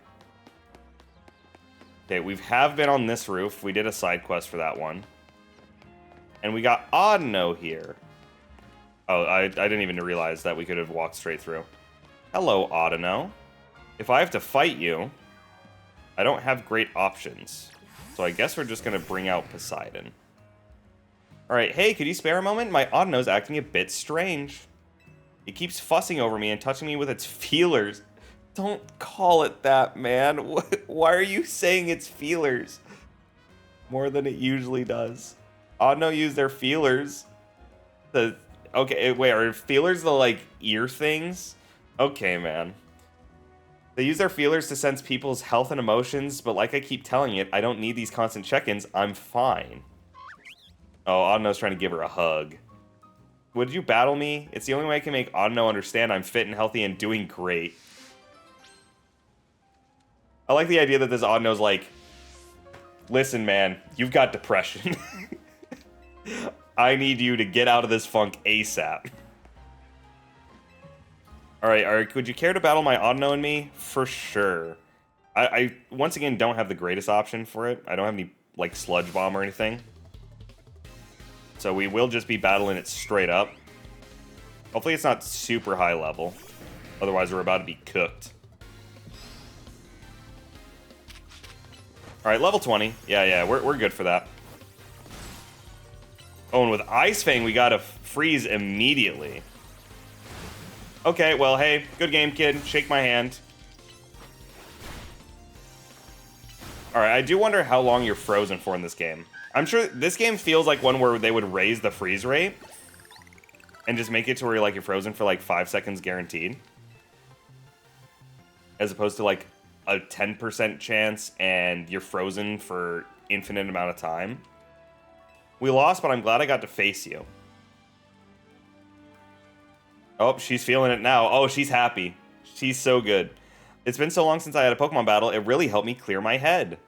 Okay, we have been on this roof. We did a side quest for that one. And we got Audino here. Oh, I didn't even realize that we could have walked straight through. Hello, Audino. If I have to fight you, I don't have great options. So I guess we're just going to bring out Poseidon. Alright, hey, could you spare a moment? My Audino's acting a bit strange. It keeps fussing over me and touching me with its feelers. Don't call it that, man. Why are you saying it's feelers? More than it usually does. Audino use their feelers. Okay, wait, are feelers the, like, ear things? Okay, man. They use their feelers to sense people's health and emotions, but like I keep telling it, I don't need these constant check-ins. I'm fine. Oh, Audino's trying to give her a hug. Would you battle me? It's the only way I can make Audino understand I'm fit and healthy and doing great. I like the idea that this Audino's like, listen, man, you've got depression. I need you to get out of this funk ASAP. Alright, would you care to battle my Audino and me? For sure. I once again don't have the greatest option for it. I don't have any, like, Sludge Bomb or anything. So we will just be battling it straight up. Hopefully it's not super high level. Otherwise we're about to be cooked. Alright, level 20. Yeah, we're good for that. Oh, and with Ice Fang, we gotta freeze immediately. Okay, well, hey, good game, kid. Shake my hand. Alright, I do wonder how long you're frozen for in this game. I'm sure this game feels like one where they would raise the freeze rate and just make it to where you're frozen for like 5 seconds guaranteed. As opposed to like a 10% chance and you're frozen for infinite amount of time. We lost, but I'm glad I got to face you. Oh, she's feeling it now. Oh, she's happy. She's so good. It's been so long since I had a Pokemon battle, it really helped me clear my head.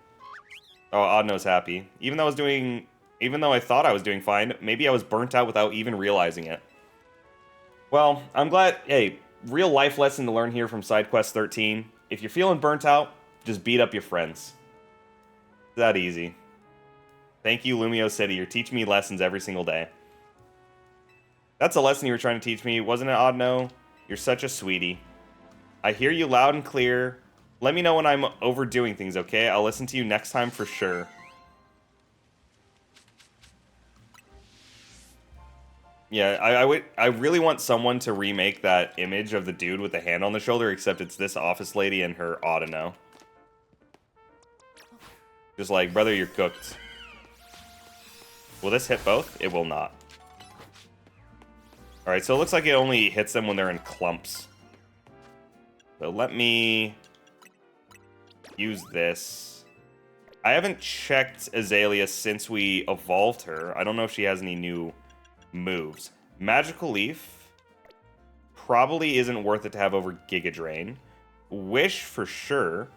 Oh, Audino's happy. Even though I thought I was doing fine, maybe I was burnt out without even realizing it. Well, I'm glad. Hey, real life lesson to learn here from Side Quest 13. If you're feeling burnt out, just beat up your friends. It's that easy. Thank you, Lumio City. You're teaching me lessons every single day. That's a lesson you were trying to teach me, wasn't it, Audino? You're such a sweetie. I hear you loud and clear. Let me know when I'm overdoing things, okay? I'll listen to you next time for sure. Yeah, I really want someone to remake that image of the dude with the hand on the shoulder, except it's this office lady and her Audino. Just like, brother, you're cooked. Will this hit both? It will not. Alright, so it looks like it only hits them when they're in clumps. So let me use this. I haven't checked Azalea since we evolved her. I don't know if she has any new moves. Magical Leaf probably isn't worth it to have over Giga Drain. Wish for sure.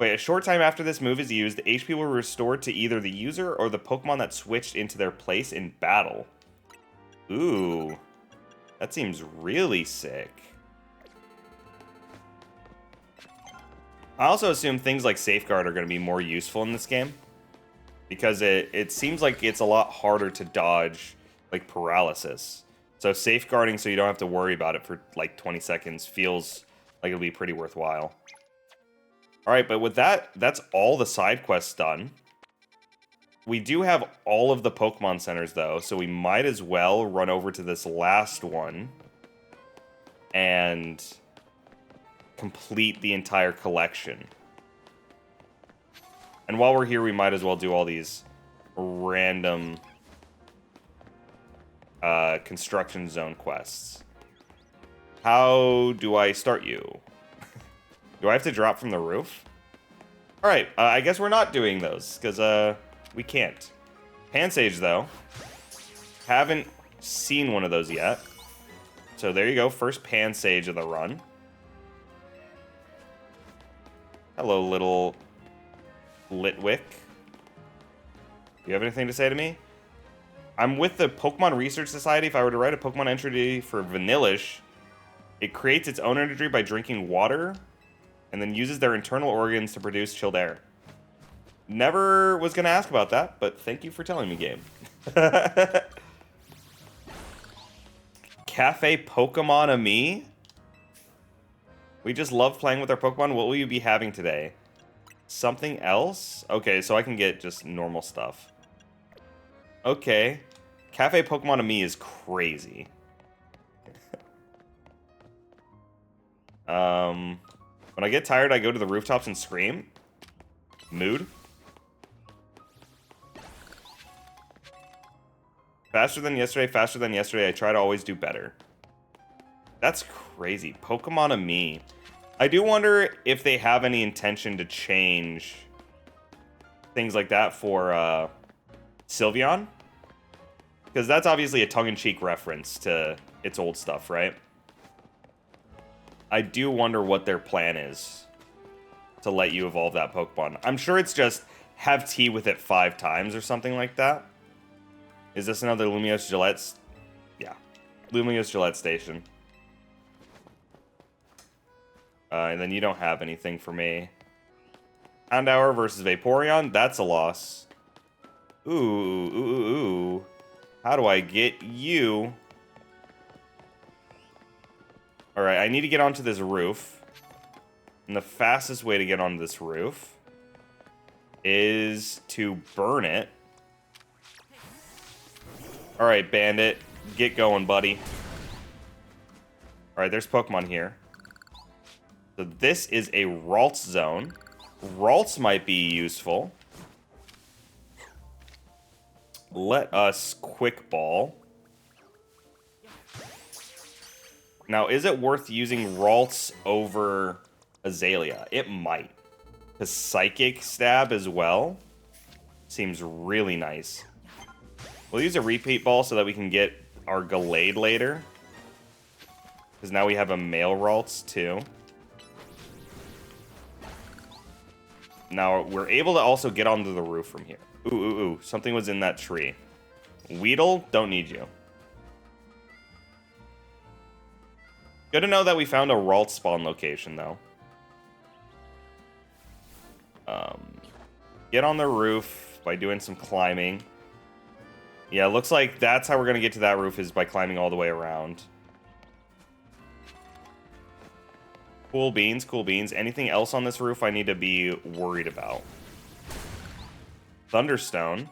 Wait, a short time after this move is used, HP will restore to either the user or the Pokemon that switched into their place in battle. Ooh. That seems really sick. I also assume things like Safeguard are going to be more useful in this game. Because it seems like it's a lot harder to dodge, like, paralysis. So safeguarding so you don't have to worry about it for, like, 20 seconds feels like it'll be pretty worthwhile. Alright, but with that, that's all the side quests done. We do have all of the Pokemon Centers, though, so we might as well run over to this last one and complete the entire collection. And while we're here, we might as well do all these random construction zone quests. How do I start you? Do I have to drop from the roof? Alright, I guess we're not doing those, because we can't. Pansage, though. Haven't seen one of those yet. So there you go, first Pansage of the run. Hello, little Litwick. Do you have anything to say to me? I'm with the Pokemon Research Society. If I were to write a Pokemon entry for Vanillish, it creates its own energy by drinking water and then uses their internal organs to produce chilled air. Never was going to ask about that, but thank you for telling me, game. Cafe Pokemon Ami? We just love playing with our Pokemon. What will you be having today? Something else? Okay, so I can get just normal stuff. Okay. Cafe Pokemon Ami is crazy. When I get tired, I go to the rooftops and scream. Mood. Faster than yesterday. I try to always do better. That's crazy. Pokemon Ami. I do wonder if they have any intention to change things like that for Sylveon. Because that's obviously a tongue-in-cheek reference to its old stuff, right? I do wonder what their plan is to let you evolve that Pokemon. I'm sure it's just have tea with it 5 times or something like that. Is this another Lumiose Gillette? Yeah. Lumiose Gillette Station. And then you don't have anything for me. Houndour versus Vaporeon. That's a loss. Ooh. How do I get you? Alright, I need to get onto this roof. And the fastest way to get onto this roof is to burn it. Alright, Bandit. Get going, buddy. Alright, there's Pokemon here. So this is a Ralts zone. Ralts might be useful. Let us Quick Ball. Now, is it worth using Ralts over Azalea? It might. Because Psychic Stab as well seems really nice. We'll use a Repeat Ball so that we can get our Gallade later. Because now we have a male Ralts too. Now, we're able to also get onto the roof from here. Ooh. Something was in that tree. Weedle, don't need you. Good to know that we found a Ralts spawn location, though. Get on the roof by doing some climbing. Yeah, looks like that's how we're going to get to that roof, is by climbing all the way around. Cool beans, cool beans. Anything else on this roof I need to be worried about? Thunderstone.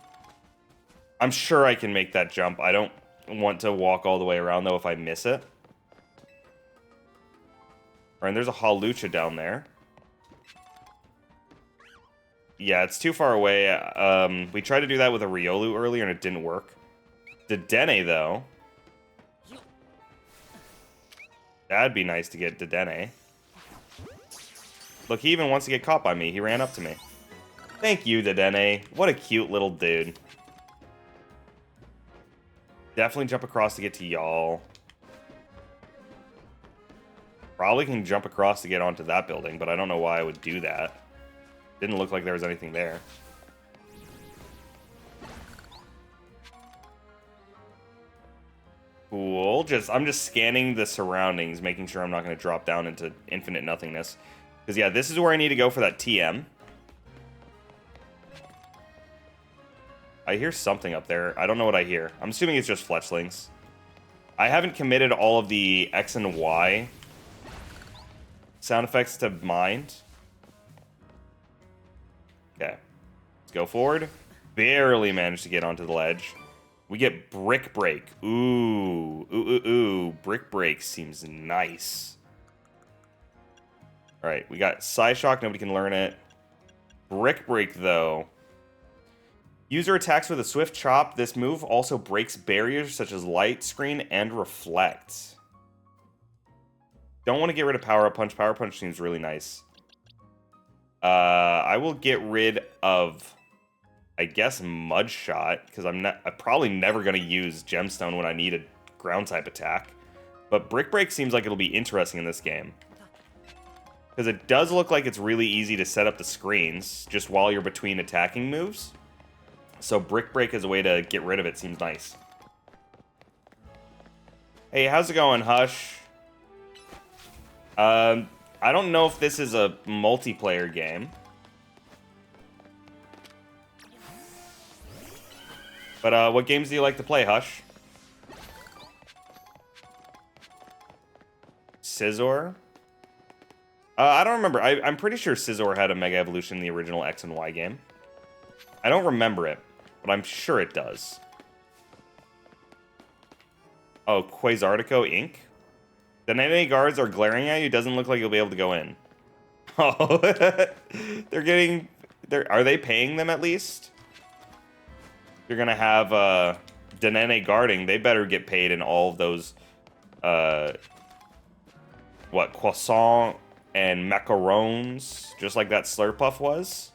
I'm sure I can make that jump. I don't want to walk all the way around, though, if I miss it. Alright, and there's a Hawlucha down there. Yeah, it's too far away. We tried to do that with a Riolu earlier, and it didn't work. Dedenne, though. That'd be nice to get Dedenne. Look, he even wants to get caught by me. He ran up to me. Thank you, Dedenne. What a cute little dude. Definitely jump across to get to y'all. Probably can jump across to get onto that building, but I don't know why I would do that. Didn't look like there was anything there. Cool. I'm just scanning the surroundings, making sure I'm not going to drop down into infinite nothingness. Because, yeah, this is where I need to go for that TM. I hear something up there. I don't know what I hear. I'm assuming it's just Fletchlings. I haven't committed all of the X and Y sound effects to mind. Okay. Let's go forward. Barely managed to get onto the ledge. We get Brick Break. Ooh. Brick Break seems nice. Alright, we got Psyshock. Nobody can learn it. Brick Break, though. User attacks with a Swift Chop. This move also breaks barriers such as Light Screen and Reflect. Don't want to get rid of Power Up Punch. Power Punch seems really nice. I will get rid of, I guess, Mud Shot, because I'm probably never going to use Gemstone when I need a ground type attack. But Brick Break seems like it'll be interesting in this game. Because it does look like it's really easy to set up the screens just while you're between attacking moves. So Brick Break as a way to get rid of it seems nice. Hey, how's it going, Hush? I don't know if this is a multiplayer game. But what games do you like to play, Hush? Scizor? I don't remember. I'm pretty sure Scizor had a Mega Evolution in the original X and Y game. I don't remember it, but I'm sure it does. Oh, Quasartico Inc.? The enemy guards are glaring at you. Doesn't look like you'll be able to go in. Oh, they're getting... Are they paying them at least? You're going to have Denene guarding. They better get paid in all of those... what, croissant and macarons, just like that Slurpuff was.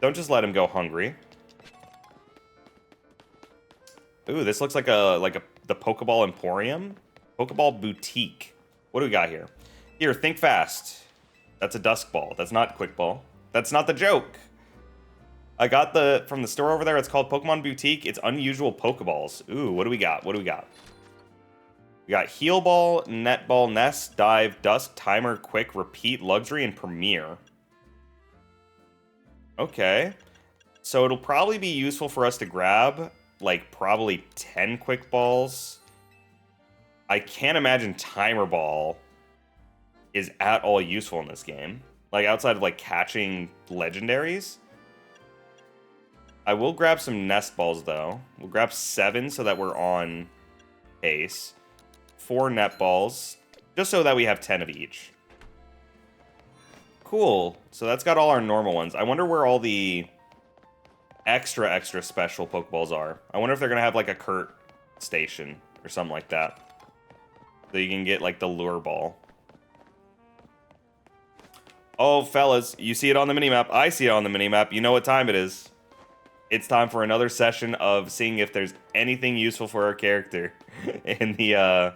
Don't just let him go hungry. Ooh, this looks like the Pokeball Emporium, Pokeball Boutique. What do we got here? Here, think fast. That's a Dusk Ball. That's not Quick Ball. That's not the joke. I got from the store over there. It's called Pokemon Boutique. It's unusual Pokeballs. Ooh, what do we got? What do we got? We got Heal Ball, Net Ball, Nest, Dive, Dusk, Timer, Quick, Repeat, Luxury, and Premier. Okay. So it'll probably be useful for us to grab, like, probably 10 Quick Balls. I can't imagine Timer Ball is at all useful in this game. Like, outside of, like, catching legendaries. I will grab some Nest Balls, though. We'll grab 7 so that we're on pace. 4 Net Balls, just so that we have 10 of each. Cool. So that's got all our normal ones. I wonder where all the extra special Pokeballs are. I wonder if they're going to have, like, a Kurt station or something like that. So you can get, like, the Lure Ball. Oh, fellas, you see it on the minimap. I see it on the minimap. You know what time it is. It's time for another session of seeing if there's anything useful for our character in the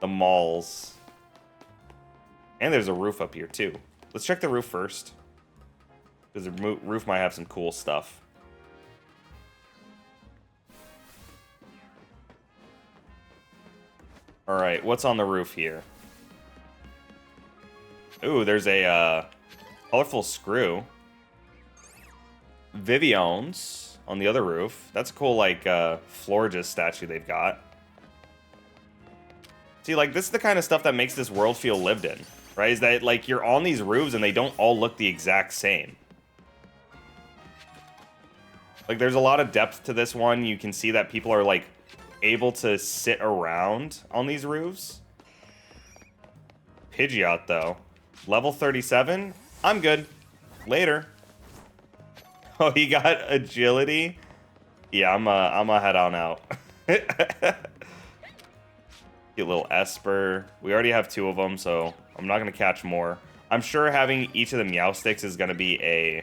malls. And there's a roof up here, too. Let's check the roof first. Because the roof might have some cool stuff. Alright, what's on the roof here? Ooh, there's a colorful screw. Vivion's on the other roof. That's a cool, like, Florges statue they've got. See, like, this is the kind of stuff that makes this world feel lived in, right? Is that, like, you're on these roofs and they don't all look the exact same. Like, there's a lot of depth to this one. You can see that people are, like, able to sit around on these roofs. Pidgeot, though. Level 37? I'm good. Later. Oh, he got agility? Yeah, I'm a head on out. Get a little Esper. We already have 2 of them, so I'm not going to catch more. I'm sure having each of the Meowsticks is going to be a...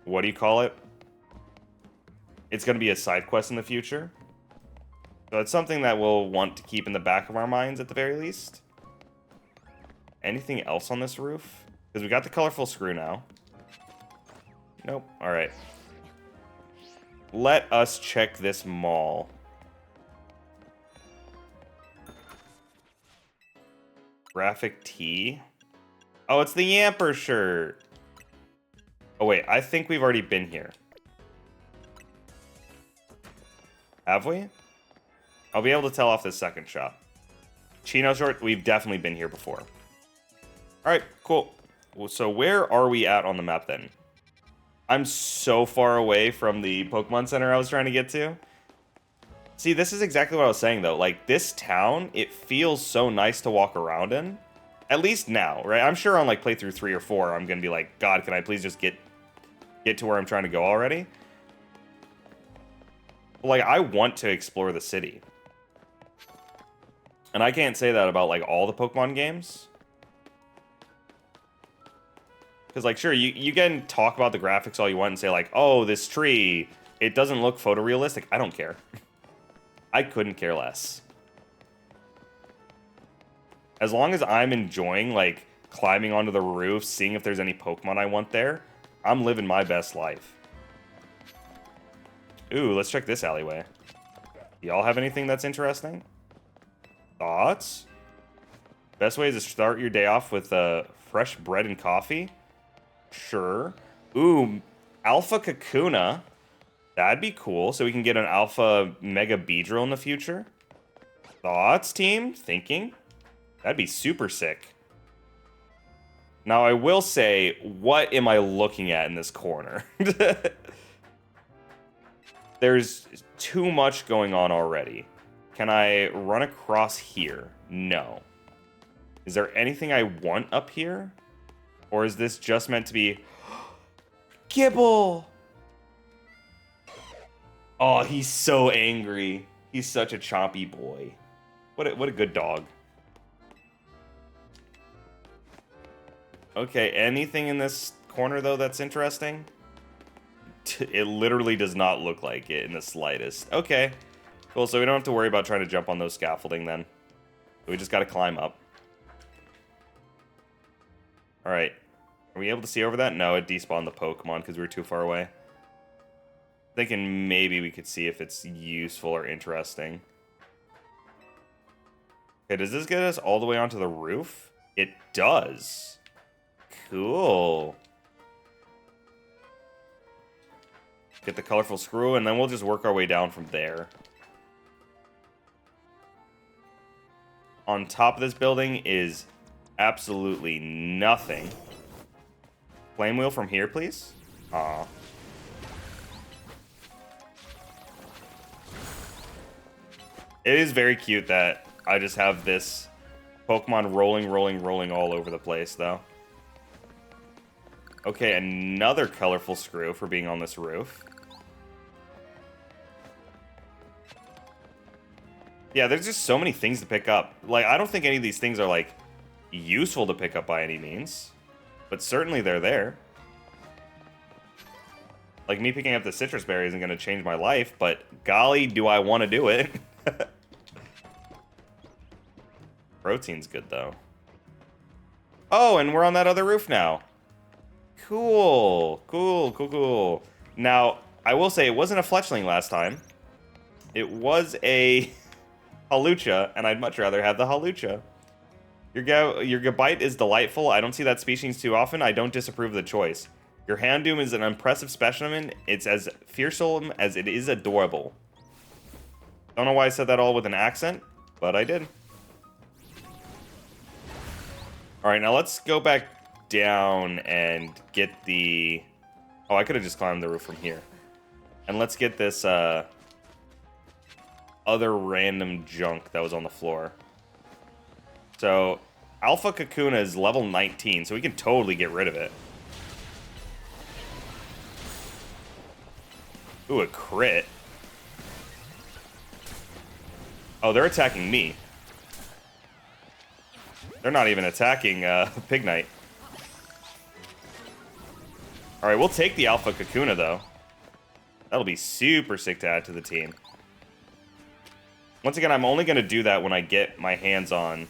What do you call it? It's going to be a side quest in the future. So it's something that we'll want to keep in the back of our minds at the very least. Anything else on this roof? Because we got the colorful screw now. Nope. Alright. Let us check this mall. Graphic tee. Oh, it's the Yamper shirt. Oh, wait. I think we've already been here. Have we? I'll be able to tell off this second shop. Chino short, we've definitely been here before. Alright, cool. Well, so where are we at on the map then? I'm so far away from the Pokemon Center I was trying to get to. See, this is exactly what I was saying, though. Like, this town, it feels so nice to walk around in. At least now, right? I'm sure on, like, playthrough 3 or 4, I'm going to be like, God, can I please just get to where I'm trying to go already? But, like, I want to explore the city. And I can't say that about, like, all the Pokemon games. Because, like, sure, you can talk about the graphics all you want and say, like, oh, this tree, it doesn't look photorealistic. I don't care. I couldn't care less. As long as I'm enjoying, like, climbing onto the roof, seeing if there's any Pokemon I want there. I'm living my best life. Ooh, let's check this alleyway. Y'all have anything that's interesting? Thoughts? Best way is to start your day off with fresh bread and coffee? Sure. Ooh, Alpha Kakuna. That'd be cool. So we can get an Alpha Mega Beedrill in the future. Thoughts, team? Thinking? That'd be super sick. Now, I will say, what am I looking at in this corner? There's too much going on already. Can I run across here? No. Is there anything I want up here? Or is this just meant to be... Gibble! Oh, he's so angry. He's such a chompy boy. What a good dog. Okay, anything in this corner, though, that's interesting? It literally does not look like it in the slightest. Okay, cool. So we don't have to worry about trying to jump on those scaffolding then. We just got to climb up. All right. Are we able to see over that? No, it despawned the Pokemon because we were too far away. Thinking maybe we could see if it's useful or interesting. Okay, does this get us all the way onto the roof? It does. Cool. Get the colorful screw, and then we'll just work our way down from there. On top of this building is absolutely nothing. Flame wheel from here, please. Aw. It is very cute that I just have this Pokemon rolling all over the place, though. Okay, another colorful screw for being on this roof. Yeah, there's just so many things to pick up. Like, I don't think any of these things are, like, useful to pick up by any means. But certainly they're there. Like, me picking up the citrus berry isn't going to change my life, but golly, do I want to do it. Protein's good, though. Oh, and we're on that other roof now. Cool. Cool. Now, I will say it wasn't a fletchling last time. It was a Halucha, and I'd much rather have the Halucha. Your Gabite is delightful. I don't see that species too often. I don't disapprove of the choice. Your Houndoom is an impressive specimen. It's as fearsome as it is adorable. Don't know why I said that all with an accent, but I did. Alright, now let's go back down and get the... Oh, I could have just climbed the roof from here. And let's get this other random junk that was on the floor. So, Alpha Kakuna is level 19, so we can totally get rid of it. Ooh, a crit. Oh, they're attacking me. They're not even attacking Pignite. Alright, we'll take the Alpha Kakuna, though. That'll be super sick to add to the team. Once again, I'm only going to do that when I get my hands on...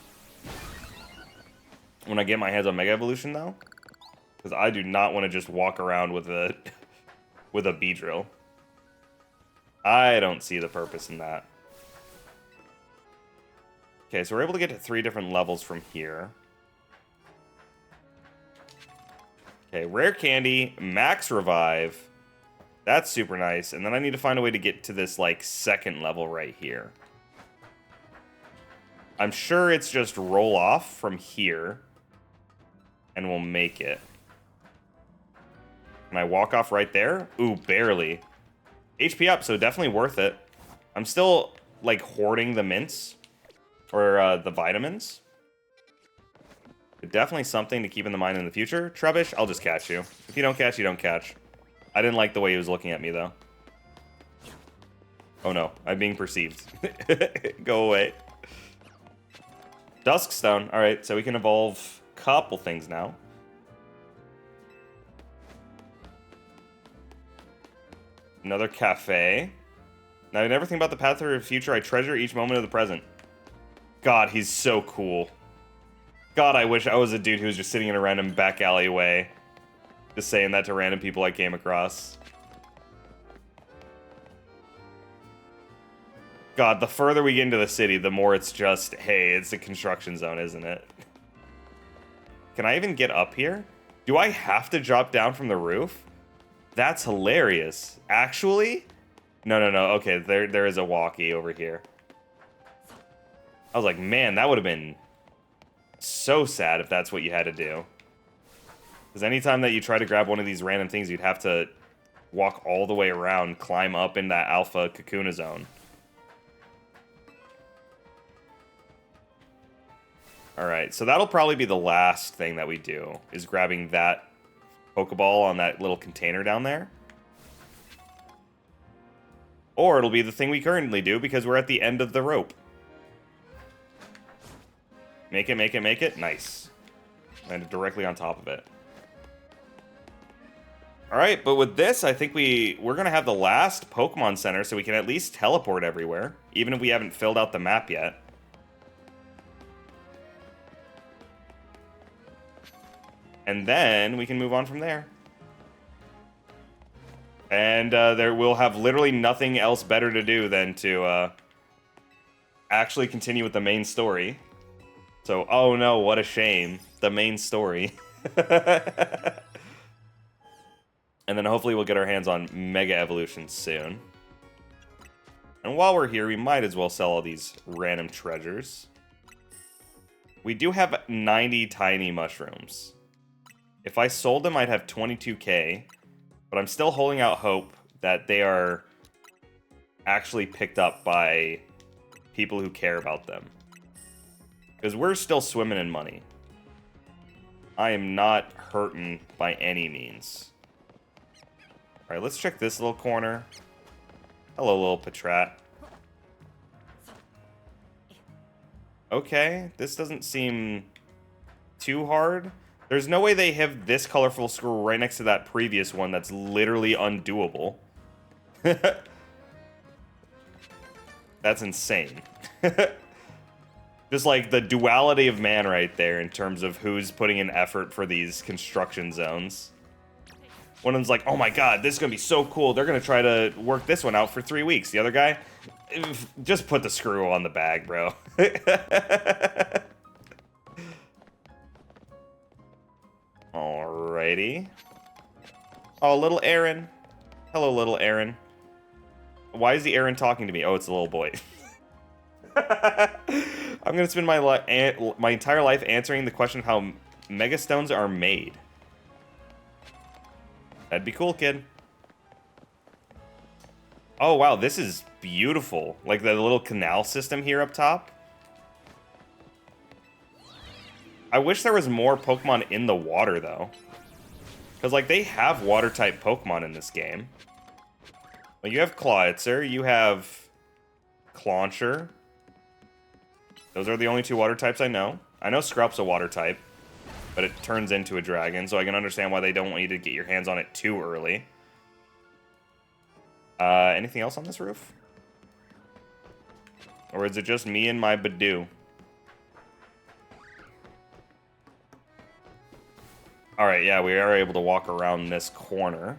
When I get my hands on Mega Evolution, though. Because I do not want to just walk around with a... with a Beedrill. I don't see the purpose in that. Okay, so we're able to get to 3 different levels from here. Okay, Rare Candy, Max Revive. That's super nice. And then I need to find a way to get to this, like, second level right here. I'm sure it's just roll off from here. And we'll make it. Can I walk off right there? Ooh, barely. HP up, so definitely worth it. I'm still, like, hoarding the mints. Or the vitamins. But definitely something to keep in the mind in the future. Trubbish, I'll just catch you. If you don't catch, you don't catch. I didn't like the way he was looking at me, though. Oh no, I'm being perceived. Go away. Duskstone. Alright, so we can evolve a couple things now. Another cafe. Now, I never think about the path to the future. I treasure each moment of the present. God, he's so cool. God, I wish I was a dude who was just sitting in a random back alleyway, just saying that to random people I came across. God, the further we get into the city, the more it's just, hey, it's a construction zone, isn't it? Can I even get up here? Do I have to drop down from the roof? That's hilarious. Actually? No. Okay, there is a walkie over here. I was like, man, that would have been so sad if that's what you had to do. Because anytime that you try to grab one of these random things, you'd have to walk all the way around, climb up in that alpha Kakuna zone. Alright, so that'll probably be the last thing that we do, is grabbing that Pokeball on that little container down there. Or it'll be the thing we currently do, because we're at the end of the rope. Make it, make it, make it. Nice. Landed directly on top of it. Alright, but with this, I think we're going to have the last Pokemon Center, so we can at least teleport everywhere, even if we haven't filled out the map yet. And then we can move on from there. And there will have literally nothing else better to do than to actually continue with the main story. So, oh no, what a shame. The main story. And then hopefully we'll get our hands on Mega Evolution soon. And while we're here, we might as well sell all these random treasures. We do have 90 tiny mushrooms. If I sold them, I'd have 22k, but I'm still holding out hope that they are actually picked up by people who care about them. Because we're still swimming in money. I am not hurting by any means. Alright, let's check this little corner. Hello, little Patrat. Okay, this doesn't seem too hard. There's no way they have this colorful scroll right next to that previous one that's literally undoable. That's insane. Just like the duality of man right there in terms of who's putting in effort for these construction zones. One of them's like, oh my god, this is going to be so cool. They're going to try to work this one out for 3 weeks. The other guy, just put the screw on the bag, bro. Alrighty. Oh, little Aaron. Hello, little Aaron. Why is the Aaron talking to me? Oh, it's a little boy. I'm gonna spend my entire life answering the question of how Megastones are made. That'd be cool, kid. Oh, wow, this is beautiful. Like the little canal system here up top. I wish there was more Pokemon in the water, though. Because, like, they have water-type Pokemon in this game. Like, you have Clawitzer, you have Clauncher. Those are the only 2 water types I know. I know Scrup's a water type, but it turns into a dragon, so I can understand why they don't want you to get your hands on it too early. Anything else on this roof? Or is it just me and my Badoo? Alright, yeah, we are able to walk around this corner.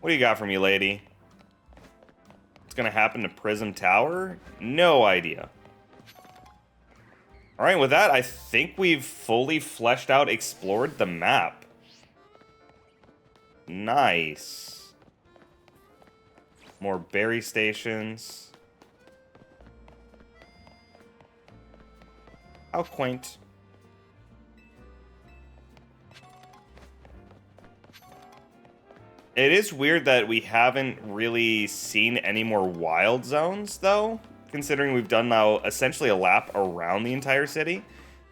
What do you got for me, lady? What's gonna happen to Prism Tower? No idea. Alright, with that, I think we've fully fleshed out, explored the map. Nice. More berry stations. How quaint. It is weird that we haven't really seen any more wild zones, though, considering we've done now essentially a lap around the entire city.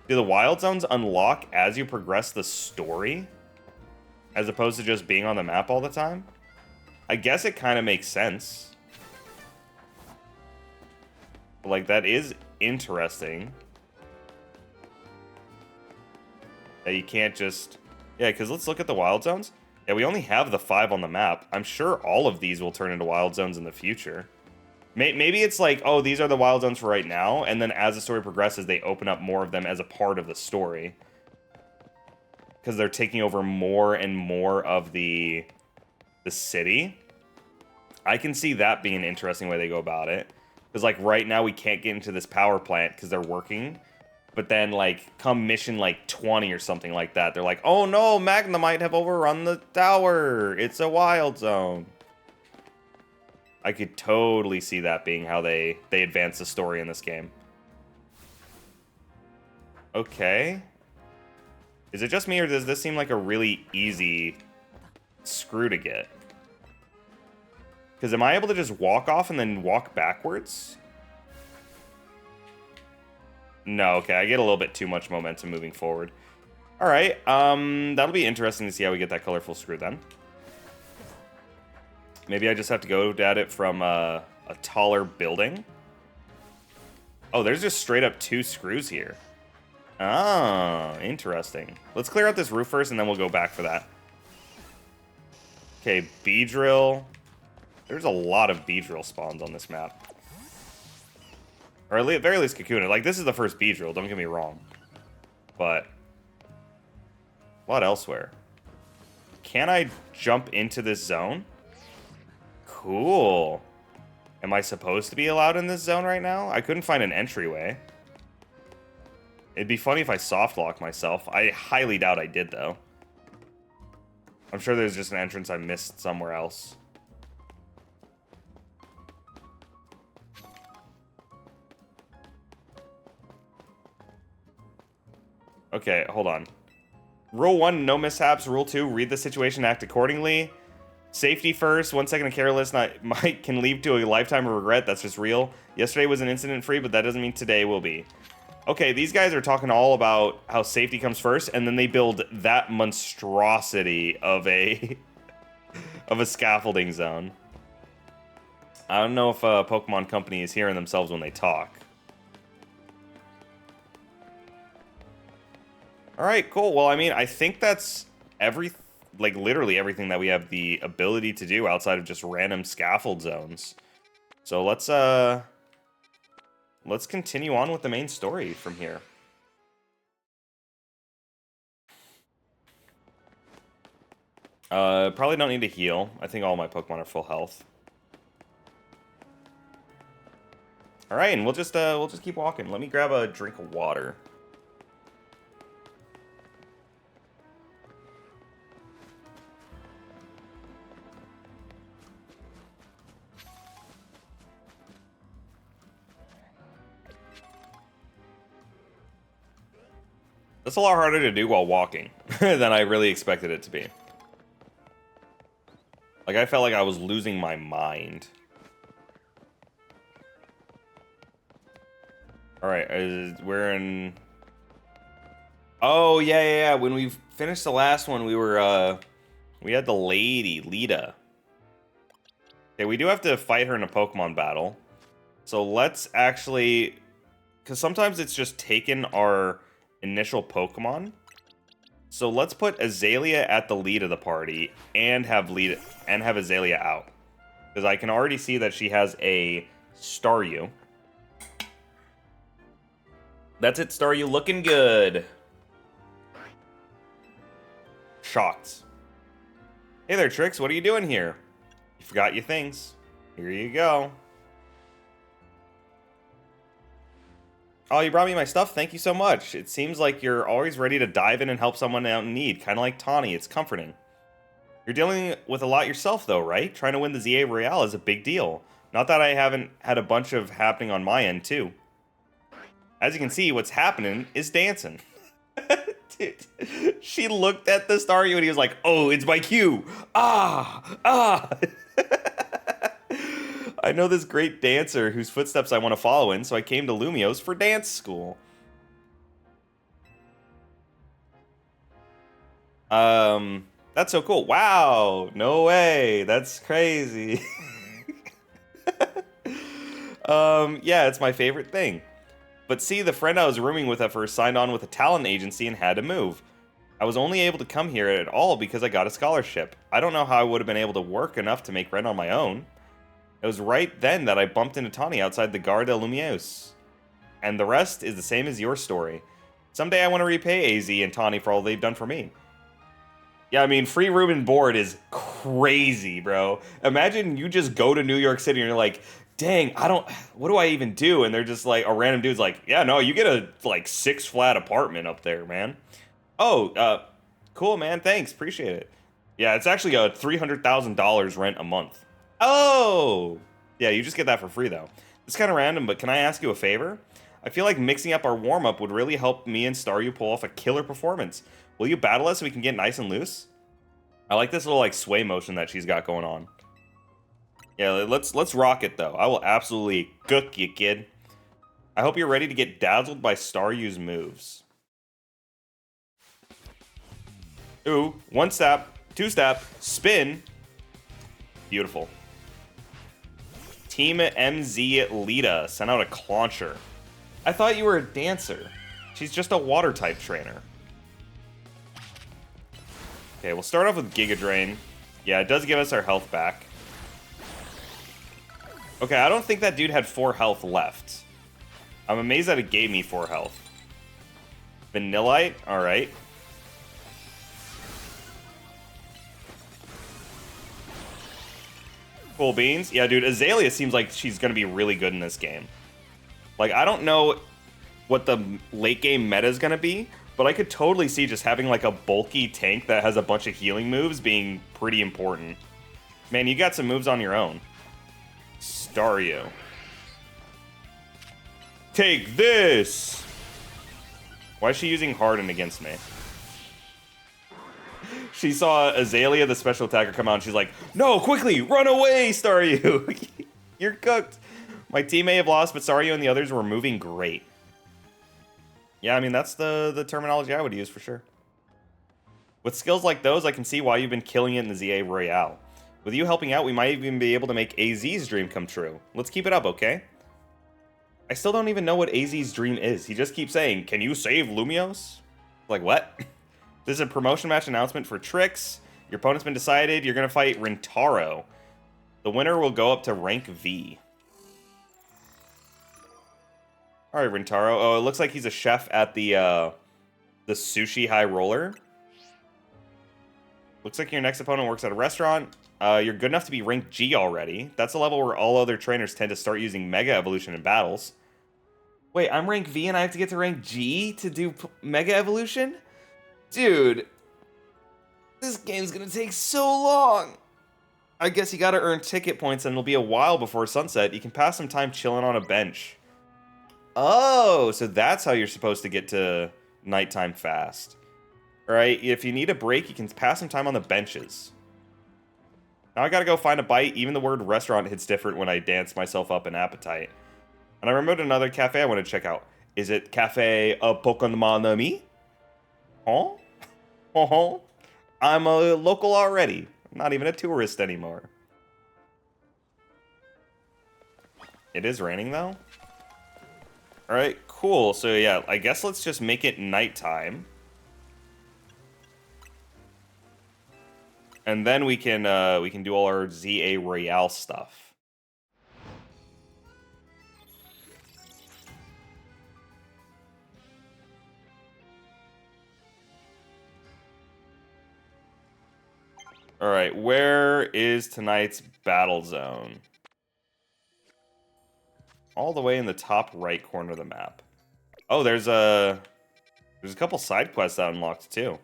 Do the wild zones unlock as you progress the story, as opposed to just being on the map all the time? I guess it kind of makes sense. But, like, that is interesting. That you can't just... Yeah, because let's look at the wild zones. Yeah, we only have the 5 on the map. I'm sure all of these will turn into wild zones in the future. Maybe it's like, oh, these are the wild zones for right now, and then as the story progresses, they open up more of them as a part of the story. Because they're taking over more and more of the city. I can see that being an interesting way they go about it. Because, like, right now we can't get into this power plant because they're working. But then, like, come mission, like, 20 or something like that, they're like, oh no, Magna might have overrun the tower. It's a wild zone. I could totally see that being how they advance the story in this game. Okay. Is it just me, or does this seem like a really easy screw to get? Because am I able to just walk off and then walk backwards? No, okay, I get a little bit too much momentum moving forward. Alright, that'll be interesting to see how we get that colorful screw then. Maybe I just have to go at it from a taller building. Oh, there's just straight up 2 screws here. Ah, interesting. Let's clear out this roof first, and then we'll go back for that. Okay, Beedrill. There's a lot of Beedrill spawns on this map. Or at very least Kakuna. Like, this is the first Beedrill, don't get me wrong. But a lot elsewhere. Can I jump into this zone? Cool. Am I supposed to be allowed in this zone right now? I couldn't find an entryway. It'd be funny if I soft lock myself. I highly doubt I did, though. I'm sure there's just an entrance I missed somewhere else. Okay, hold on. Rule 1, no mishaps. Rule 2, read the situation, act accordingly. Safety first. 1 second of careless can lead to a lifetime of regret. That's just real. Yesterday was an incident-free, but that doesn't mean today will be. Okay, these guys are talking all about how safety comes first, and then they build that monstrosity of a of a scaffolding zone. I don't know if a Pokemon company is hearing themselves when they talk. All right, cool. Well, I mean, I think that's literally everything that we have the ability to do outside of just random scaffold zones. So let's continue on with the main story from here. Probably don't need to heal. I think all my Pokemon are full health. All right, and we'll just keep walking. Let me grab a drink of water. That's a lot harder to do while walking than I really expected it to be. Like, I felt like I was losing my mind. Alright, we're in... Oh, yeah. When we finished the last one, we had the lady, Lita. Okay, we do have to fight her in a Pokemon battle. So let's actually... Because sometimes it's just taken our initial Pokemon. So let's put Azalea at the lead of the party and have Azalea out. Because I can already see that she has a Staryu. That's it, Staryu, looking good. Shocked. Hey there, Trix, what are you doing here? You forgot your things. Here you go. Oh, you brought me my stuff? Thank you so much. It seems like you're always ready to dive in and help someone out in need. Kind of like Tawny. It's comforting. You're dealing with a lot yourself, though, right? Trying to win the ZA Royale is a big deal. Not that I haven't had a bunch of happening on my end, too. As you can see, what's happening is dancing. Dude, she looked at the Staryu and he was like, oh, it's my cue. Ah. I know this great dancer whose footsteps I want to follow in, so I came to Lumio's for dance school. That's so cool. Wow, no way. That's crazy. Yeah, it's my favorite thing. But see, the friend I was rooming with at first signed on with a talent agency and had to move. I was only able to come here at all because I got a scholarship. I don't know how I would have been able to work enough to make rent on my own. It was right then that I bumped into Tawny outside the Gare de Lumiose. And the rest is the same as your story. Someday I want to repay AZ and Tawny for all they've done for me. Yeah, I mean, free room and board is crazy, bro. Imagine you just go to New York City and you're like, dang, what do I even do? And they're just like, a random dude's like, yeah, no, you get a, like, 6-flat apartment up there, man. Oh, cool, man, thanks, appreciate it. Yeah, it's actually a $300,000 rent a month. Oh! Yeah, you just get that for free, though. It's kind of random, but can I ask you a favor? I feel like mixing up our warm-up would really help me and Staryu pull off a killer performance. Will you battle us so we can get nice and loose? I like this little, like, sway motion that she's got going on. Yeah, let's rock it, though. I will absolutely cook you, kid. I hope you're ready to get dazzled by Staryu's moves. Ooh, 1-step, 2-step, spin. Beautiful. Team MZ Lita sent out a Clauncher. I thought you were a dancer. She's just a water-type trainer. Okay, we'll start off with Giga Drain. Yeah, it does give us our health back. Okay, I don't think that dude had 4 health left. I'm amazed that it gave me 4 health. Vanillite, alright. Cool beans. Yeah, dude, Azalea seems like she's going to be really good in this game. Like, I don't know what the late game meta is going to be, but I could totally see just having, like, a bulky tank that has a bunch of healing moves being pretty important. Man, you got some moves on your own. Staryu. Take this! Why is she using Harden against me? She saw Azalea, the special attacker, come out, and she's like, no, quickly, run away, Staryu! You're cooked. My team may have lost, but Staryu and the others were moving great. Yeah, I mean, that's the terminology I would use for sure. With skills like those, I can see why you've been killing it in the ZA Royale. With you helping out, we might even be able to make AZ's dream come true. Let's keep it up, okay? I still don't even know what AZ's dream is. He just keeps saying, can you save Lumiose? Like, what? This is a promotion match announcement for Trix. Your opponent's been decided. You're going to fight Rintaro. The winner will go up to rank V. Alright, Rintaro. Oh, it looks like he's a chef at the Sushi High Roller. Looks like your next opponent works at a restaurant. You're good enough to be rank G already. That's a level where all other trainers tend to start using Mega Evolution in battles. Wait, I'm rank V and I have to get to rank G to do Mega Evolution? Dude, this game's gonna take so long. I guess you gotta earn ticket points and it'll be a while before sunset. You can pass some time chilling on a bench. Oh, so that's how you're supposed to get to nighttime fast. Alright, if you need a break, you can pass some time on the benches. Now I gotta go find a bite. Even the word restaurant hits different when I dance myself up in appetite. And I remembered another cafe I want to check out. Is it Cafe Pokémon Me? Huh? Uh-huh. I'm a local already. I'm not even a tourist anymore. It is raining, though? Alright, cool. So, yeah, I guess let's just make it nighttime. And then we can do all our ZA Royale stuff. Alright, where is tonight's battle zone? All the way in the top right corner of the map. Oh, there's a couple side quests that unlocked too.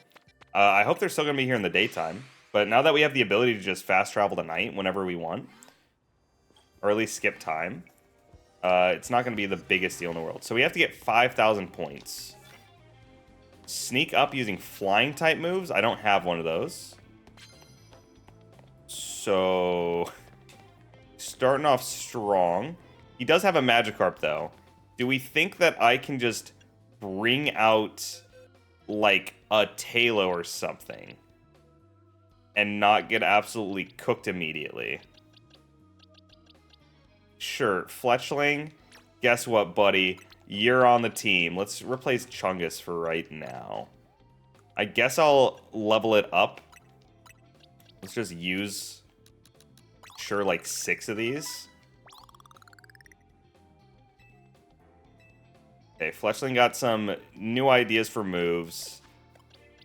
I hope they're still going to be here in the daytime. But now that we have the ability to just fast travel to night whenever we want, or at least skip time, it's not going to be the biggest deal in the world. So we have to get 5,000 points. Sneak up using flying type moves. I don't have one of those. So, starting off strong. He does have a Magikarp, though. Do we think that I can just bring out, like, a Tailo or something and not get absolutely cooked immediately? Sure, Fletchling. Guess what, buddy? You're on the team. Let's replace Chungus for right now. I guess I'll level it up. Let's just use... sure, like 6 of these. Okay, Fletchling got some new ideas for moves.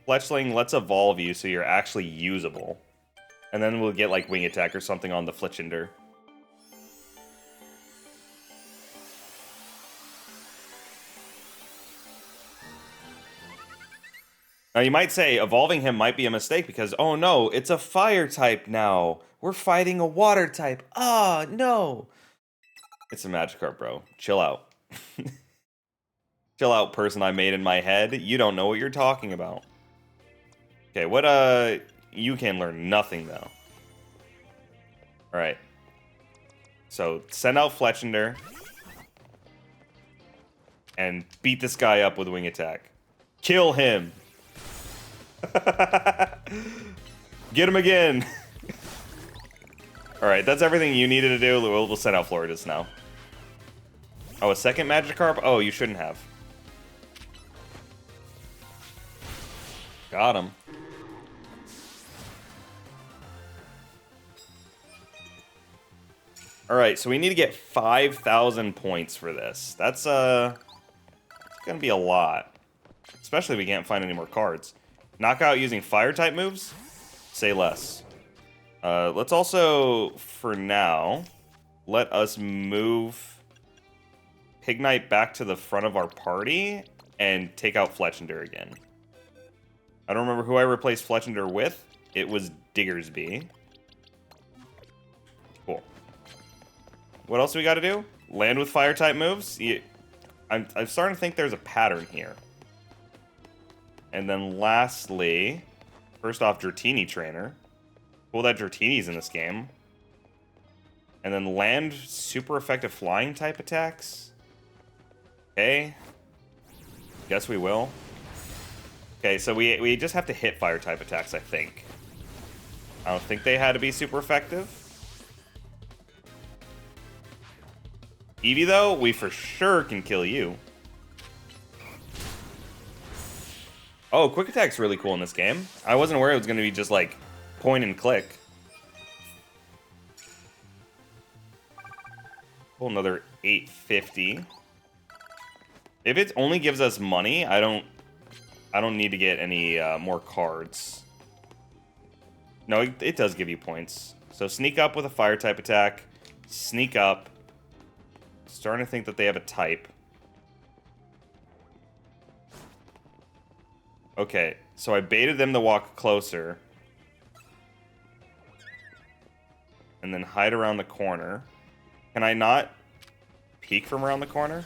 Fletchling, let's evolve you so you're actually usable. And then we'll get, like, Wing Attack or something on the Fletchinder. Now, you might say evolving him might be a mistake because, oh no, it's a fire type now. We're fighting a water type. Ah, no. It's a Magikarp, bro. Chill out. Chill out, person I made in my head. You don't know what you're talking about. Okay, what, you can learn nothing, though. Alright. So, send out Fletchinder. And beat this guy up with Wing Attack. Kill him! Get him again! Alright, that's everything you needed to do. We'll send out Floridas now. Oh, a second Magikarp? Oh, you shouldn't have. Got him. Alright, so we need to get 5,000 points for this. That's, gonna be a lot. Especially if we can't find any more cards. Knockout using Fire-type moves? Say less. Let's also, for now, let us move Pignite back to the front of our party and take out Fletchinder again. I don't remember who I replaced Fletchinder with. It was Diggersby. Cool. What else do we got to do? Land with Fire-type moves? Yeah. I'm starting to think there's a pattern here. And then lastly, first off, Dratini Trainer. Cool that Dratini's in this game. And then land super effective flying type attacks. Okay. Guess we will. Okay, so we just have to hit fire type attacks, I think. I don't think they had to be super effective. Eevee, though, we for sure can kill you. Oh, Quick Attack's really cool in this game. I wasn't aware it was going to be just, like, point and click. Cool, another 850. If it only gives us money, I don't need to get any more cards. No, it does give you points. So sneak up with a fire type attack. Sneak up. Starting to think that they have a type. Okay, so I baited them to walk closer. And then hide around the corner. Can I not peek from around the corner?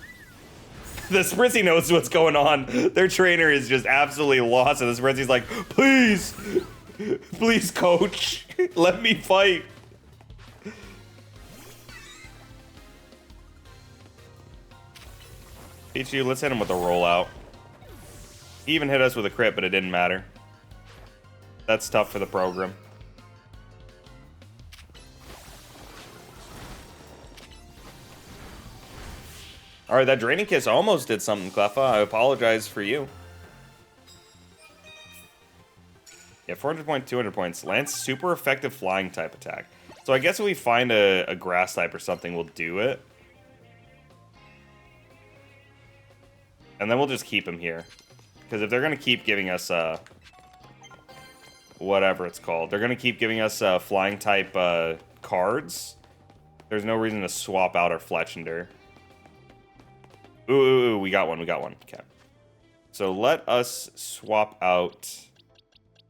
The Spritzy knows what's going on. Their trainer is just absolutely lost, and the Spritzy's like, please! Please, coach! Let me fight! Pichu, let's hit him with a rollout. He even hit us with a crit, but it didn't matter. That's tough for the program. Alright, that Draining Kiss almost did something, Cleffa. I apologize for you. Yeah, 400 points, 200 points. Lance, super effective flying type attack. So I guess if we find a grass type or something, we'll do it. And then we'll just keep him here. Because if they're going to keep giving us, whatever it's called, they're going to keep giving us flying type cards, there's no reason to swap out our Fletchinder. Ooh, we got one, Okay. So let us swap out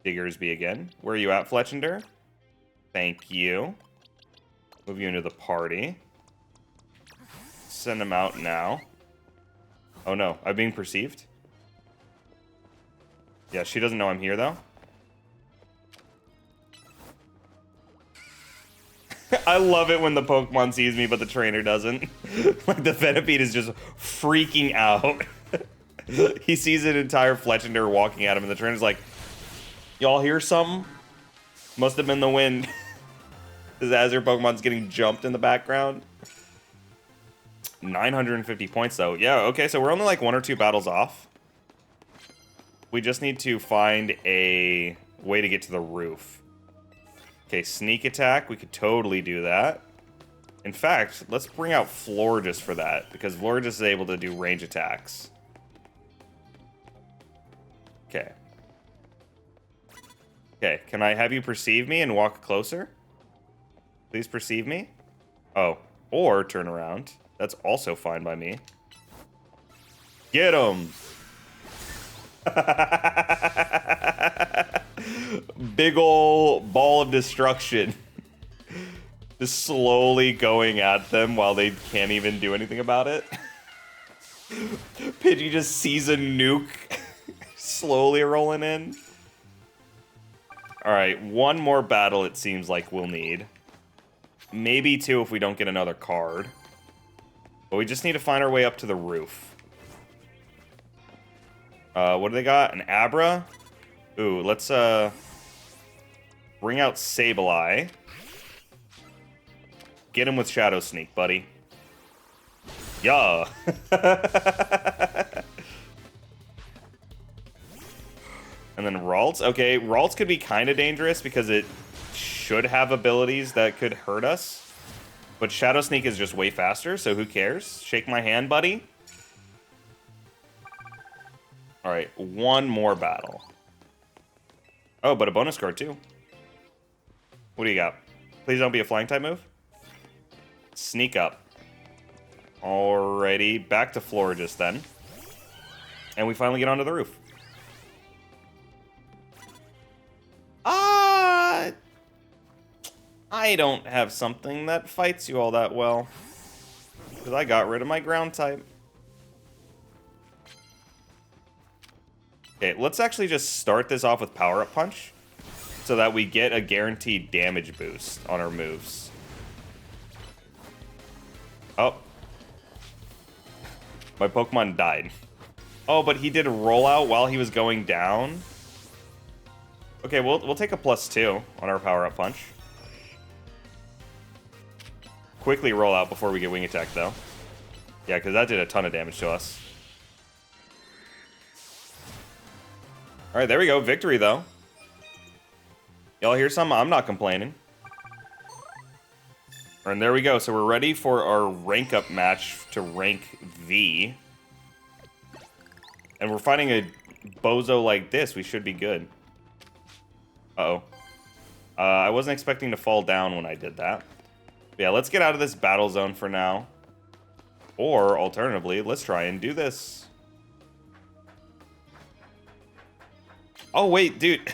Diggersby again. Where are you at, Fletchinder? Thank you. Move you into the party. Send him out now. Oh no, I'm being perceived? Yeah, she doesn't know I'm here, though. I love it when the Pokemon sees me, but the trainer doesn't. Like, the Venipede is just freaking out. He sees an entire Fletchinder walking at him, and the trainer's like, y'all hear something? Must have been the wind. This Azure Pokemon's getting jumped in the background. 950 points, though. Yeah, okay, so we're only like 1 or 2 battles off. We just need to find a way to get to the roof. Okay, sneak attack. We could totally do that. In fact, let's bring out Florges for that, because Florges is able to do range attacks. Okay. Okay, can I have you perceive me and walk closer? Please perceive me. Oh, or turn around. That's also fine by me. Get him! Big ol' ball of destruction. Just slowly going at them while they can't even do anything about it. Pidgey just sees a nuke slowly rolling in. Alright, one more battle it seems like we'll need. Maybe two if we don't get another card. But we just need to find our way up to the roof. What do they got? An Abra? Ooh, let's bring out Sableye. Get him with Shadow Sneak, buddy. Yeah. And then Ralts. Okay, Ralts could be kind of dangerous because it should have abilities that could hurt us. But Shadow Sneak is just way faster, so who cares? Shake my hand, buddy. Alright, one more battle. Oh, but a bonus card, too. What do you got? Please don't be a flying type move. Sneak up. Alrighty, back to Florges then. And we finally get onto the roof. I don't have something that fights you all that well. Because I got rid of my ground type. Okay, let's actually just start this off with Power Up Punch. So that we get a guaranteed damage boost on our moves. Oh. My Pokemon died. Oh, but he did a rollout while he was going down. Okay, we'll take a +2 on our Power Up Punch. Quickly roll out before we get Wing Attack, though. Yeah, because that did a ton of damage to us. Alright, there we go. Victory, though. Y'all hear something? I'm not complaining. And there we go. So we're ready for our rank up match to rank V. And we're fighting a bozo like this. We should be good. Uh-oh. I wasn't expecting to fall down when I did that. But yeah, let's get out of this battle zone for now. Or, alternatively, let's try and do this. Oh, wait, dude.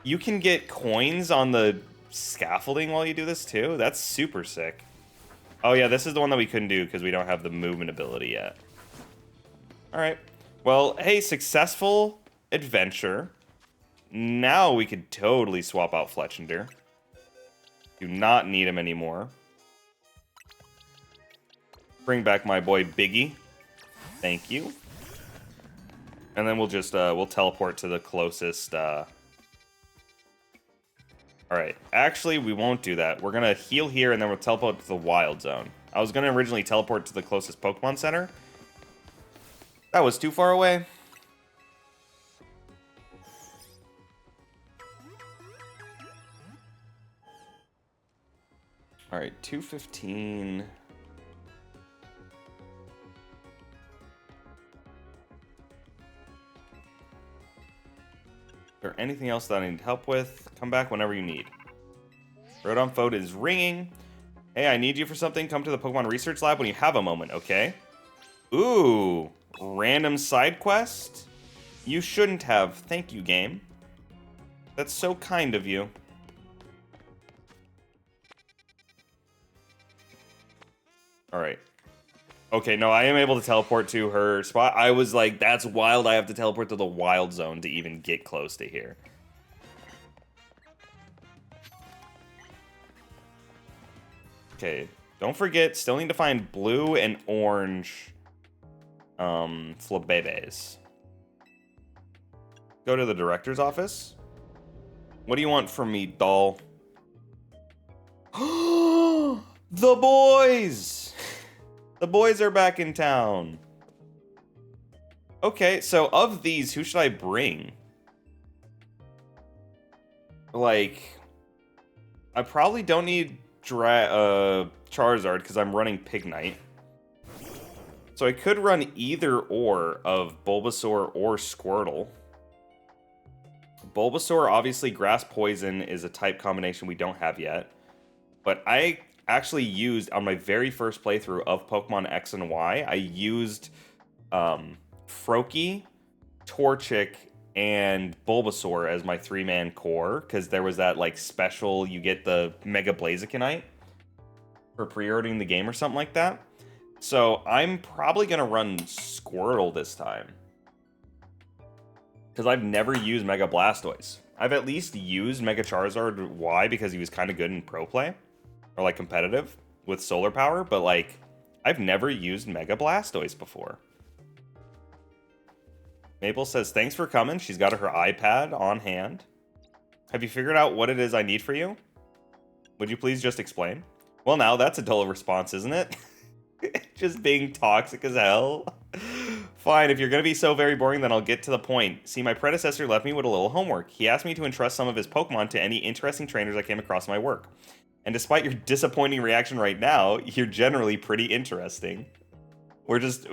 You can get coins on the scaffolding while you do this, too? That's super sick. Oh, yeah, this is the one that we couldn't do because we don't have the movement ability yet. Alright. Well, hey, successful adventure. Now we could totally swap out Fletchinder. Do not need him anymore. Bring back my boy Biggie. Thank you. And then we'll just, we'll teleport to the closest, Alright, actually, we won't do that. We're gonna heal here, and then we'll teleport to the Wild Zone. I was gonna originally teleport to the closest Pokemon Center. That was too far away. Alright, 215. Is there anything else that I need help with? Come back whenever you need. Rodon phone is ringing. Hey, I need you for something. Come to the Pokemon Research Lab when you have a moment, okay? Ooh, random side quest? You shouldn't have. Thank you, game. That's so kind of you. Alright. Okay, no, I am able to teleport to her spot. I was like, that's wild. I have to teleport to the Wild Zone to even get close to here. Okay, don't forget, still need to find blue and orange Flabébés. Go to the director's office. What do you want from me, doll? The boys! The boys are back in town. Okay, so of these, who should I bring? Like, I probably don't need Charizard because I'm running Pignite. So I could run either or of Bulbasaur or Squirtle. Bulbasaur, obviously, Grass Poison is a type combination we don't have yet. But I actually used, on my very first playthrough of Pokemon X and Y, I used Froakie, Torchic, and Bulbasaur as my 3-man core, because there was that, like, special, you get the Mega Blazikenite for pre-ordering the game or something like that. So I'm probably going to run Squirtle this time. Because I've never used Mega Blastoise. I've at least used Mega Charizard Y because he was kind of good in pro play. Or, like, competitive with solar power. But, like, I've never used Mega Blastoise before. Maple says, thanks for coming. She's got her iPad on hand. Have you figured out what it is I need for you? Would you please just explain? Well, now that's a dull response, isn't it? Just being toxic as hell. Fine, if you're going to be so very boring, then I'll get to the point. See, my predecessor left me with a little homework. He asked me to entrust some of his Pokemon to any interesting trainers I came across in my work. And despite your disappointing reaction right now, you're generally pretty interesting. We're just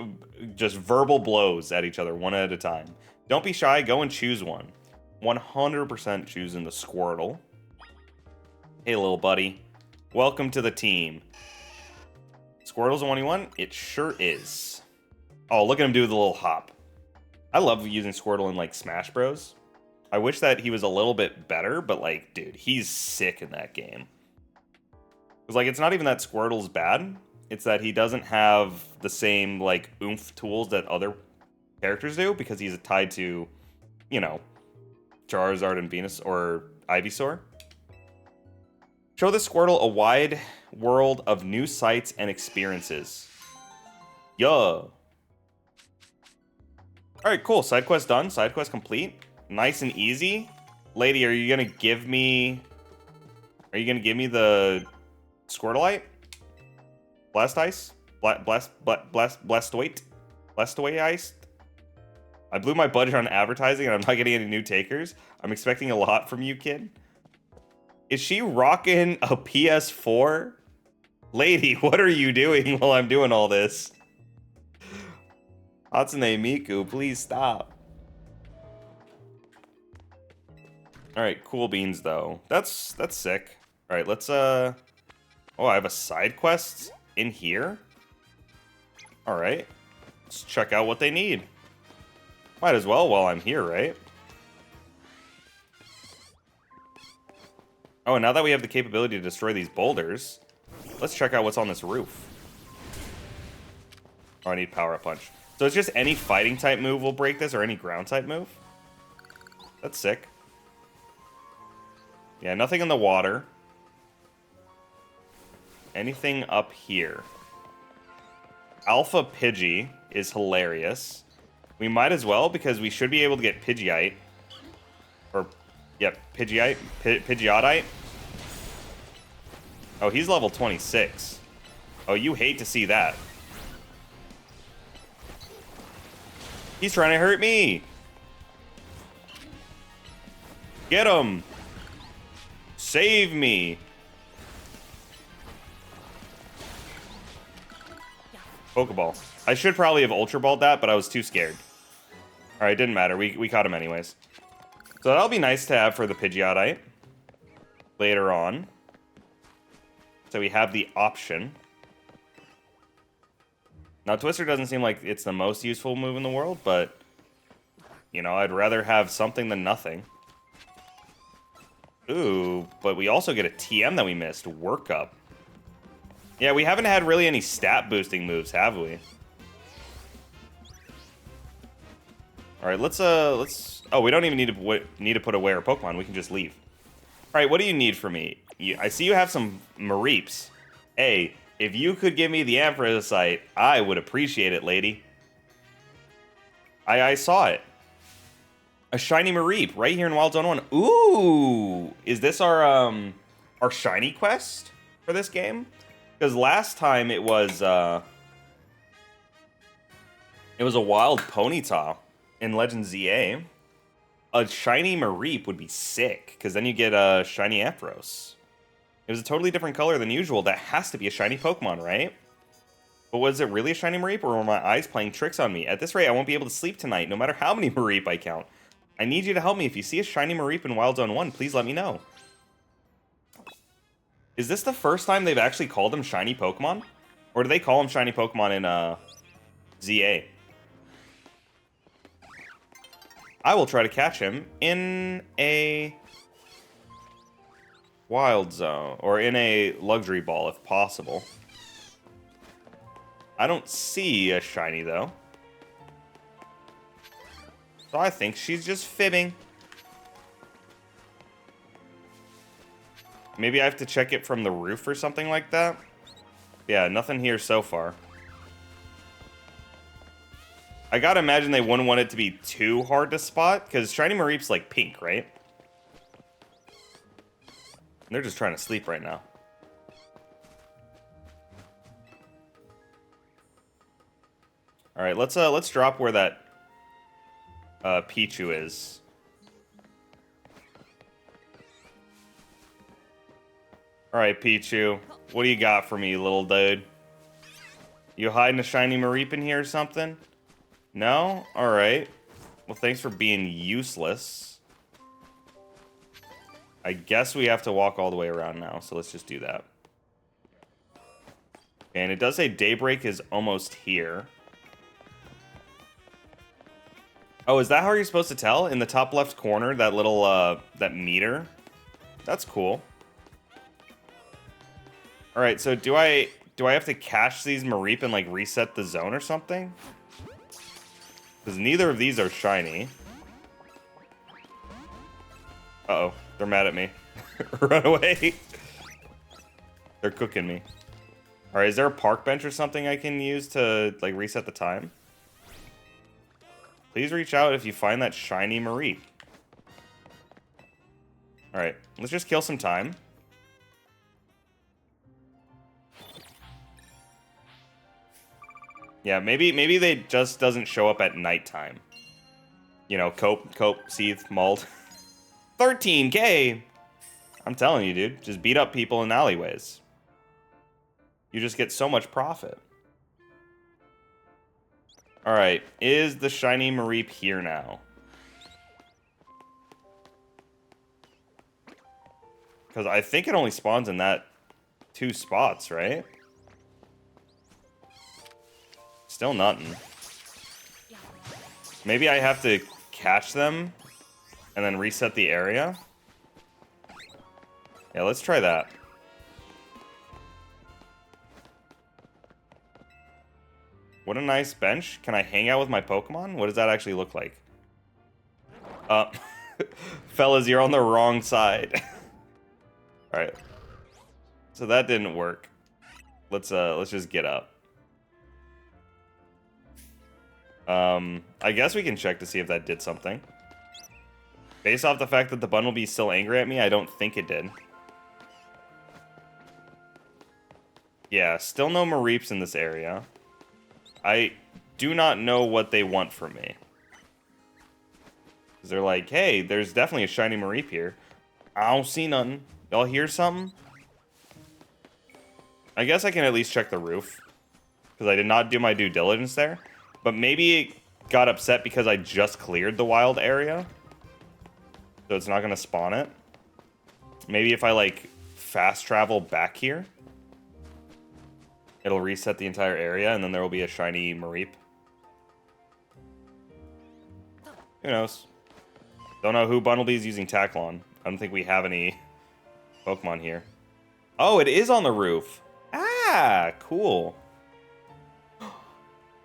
verbal blows at each other, one at a time. Don't be shy, go and choose one. 100% choosing the Squirtle. Hey, little buddy. Welcome to the team. Squirtle's the one you want? It sure is. Oh, look at him do the little hop. I love using Squirtle in, like, Smash Bros. I wish that he was a little bit better, but, like, dude, he's sick in that game. Because, like, it's not even that Squirtle's bad. It's that he doesn't have the same, like, oomph tools that other characters do, because he's tied to, you know, Charizard and Venus or Ivysaur. Show the Squirtle a wide world of new sights and experiences. Yo. Alright, cool. Side quest done. Side quest complete. Nice and easy. Lady, are you gonna give me... Are you gonna give me the Squirtleite? Blastoise? Blastoise? Blastoise? I blew my budget on advertising and I'm not getting any new takers. I'm expecting a lot from you, kid. Is she rocking a PS4? Lady, what are you doing while I'm doing all this? Hatsune Miku, please stop. Alright, cool beans though. That's sick. Alright, let's Oh, I have a side quest in here? Alright. Let's check out what they need. Might as well while I'm here, right? Oh, and now that we have the capability to destroy these boulders, let's check out what's on this roof. Oh, I need Power Up Punch. So it's just any fighting type move will break this, or any ground type move? That's sick. Yeah, nothing in the water. Anything up here? Alpha Pidgey is hilarious. We might as well, because we should be able to get Pidgeotite. Or, yeah, Pidgeotite. Oh, he's level 26. Oh, you hate to see that. He's trying to hurt me. Get him. Save me. Pokeball. I should probably have Ultra Balled that, but I was too scared. Alright, didn't matter. We caught him anyways. So that'll be nice to have for the Pidgeotite later on. So we have the option. Now, Twister doesn't seem like it's the most useful move in the world, but, you know, I'd rather have something than nothing. Ooh, but we also get a TM that we missed. Workup. Yeah, we haven't had really any stat boosting moves, have we? All right, let's. Oh, we don't even need to put away our Pokemon. We can just leave. All right, what do you need from me? I see you have some Mareeps. Hey, if you could give me the Anthracite, I would appreciate it, lady. I saw it. A shiny Mareep right here in Wild Zone 1. Ooh, is this our shiny quest for this game? Because last time it was a wild Ponyta in Legend ZA. A shiny Mareep would be sick, because then you get a shiny Ampharos. It was a totally different color than usual. That has to be a shiny Pokemon, right? But was it really a shiny Mareep, or were my eyes playing tricks on me? At this rate, I won't be able to sleep tonight, no matter how many Mareep I count. I need you to help me. If you see a shiny Mareep in Wild Zone 1, please let me know. Is this the first time they've actually called them shiny Pokemon? Or do they call them shiny Pokemon in ZA? I will try to catch him in a Wild Zone, or in a Luxury Ball if possible. I don't see a shiny though. So I think she's just fibbing. Maybe I have to check it from the roof or something like that. Yeah, nothing here so far. I gotta imagine they wouldn't want it to be too hard to spot, because shiny Mareep's like pink, right? They're just trying to sleep right now. All right, let's drop where that Pichu is. All right, Pichu, what do you got for me, little dude? You hiding a shiny Mareep in here or something? No? All right. Well, thanks for being useless. I guess we have to walk all the way around now, so let's just do that. And it does say daybreak is almost here. Oh, is that how you're supposed to tell? In the top left corner, that little, that meter? That's cool. Alright, so do I have to cache these Mareep and, like, reset the zone or something? Because neither of these are shiny. Uh-oh, they're mad at me. Run away. They're cooking me. Alright, is there a park bench or something I can use to, like, reset the time? Please reach out if you find that shiny Mareep. Alright, let's just kill some time. Yeah, maybe they just doesn't show up at nighttime. You know, cope, seethe, mauled. 13K! I'm telling you, dude. Just beat up people in alleyways. You just get so much profit. Alright, is the shiny Mareep here now? Because I think it only spawns in that 2 spots, right? Still nothing. Maybe I have to catch them and then reset the area? Yeah, let's try that. What a nice bench. Can I hang out with my Pokemon? What does that actually look like? Fellas, you're on the wrong side. Alright. So that didn't work. Let's just get up. I guess we can check to see if that did something. Based off the fact that the Bunnelbee's still angry at me, I don't think it did. Yeah, still no Mareeps in this area. I do not know what they want from me. Because they're like, hey, there's definitely a shiny Mareep here. I don't see nothing. Y'all hear something? I guess I can at least check the roof. Because I did not do my due diligence there. But maybe it got upset because I just cleared the wild area. So it's not going to spawn it. Maybe if I, like, fast travel back here, it'll reset the entire area, and then there will be a shiny Mareep. Who knows? Don't know who Bunnelbee's using tackle on. I don't think we have any Pokemon here. Oh, it is on the roof. Ah, cool.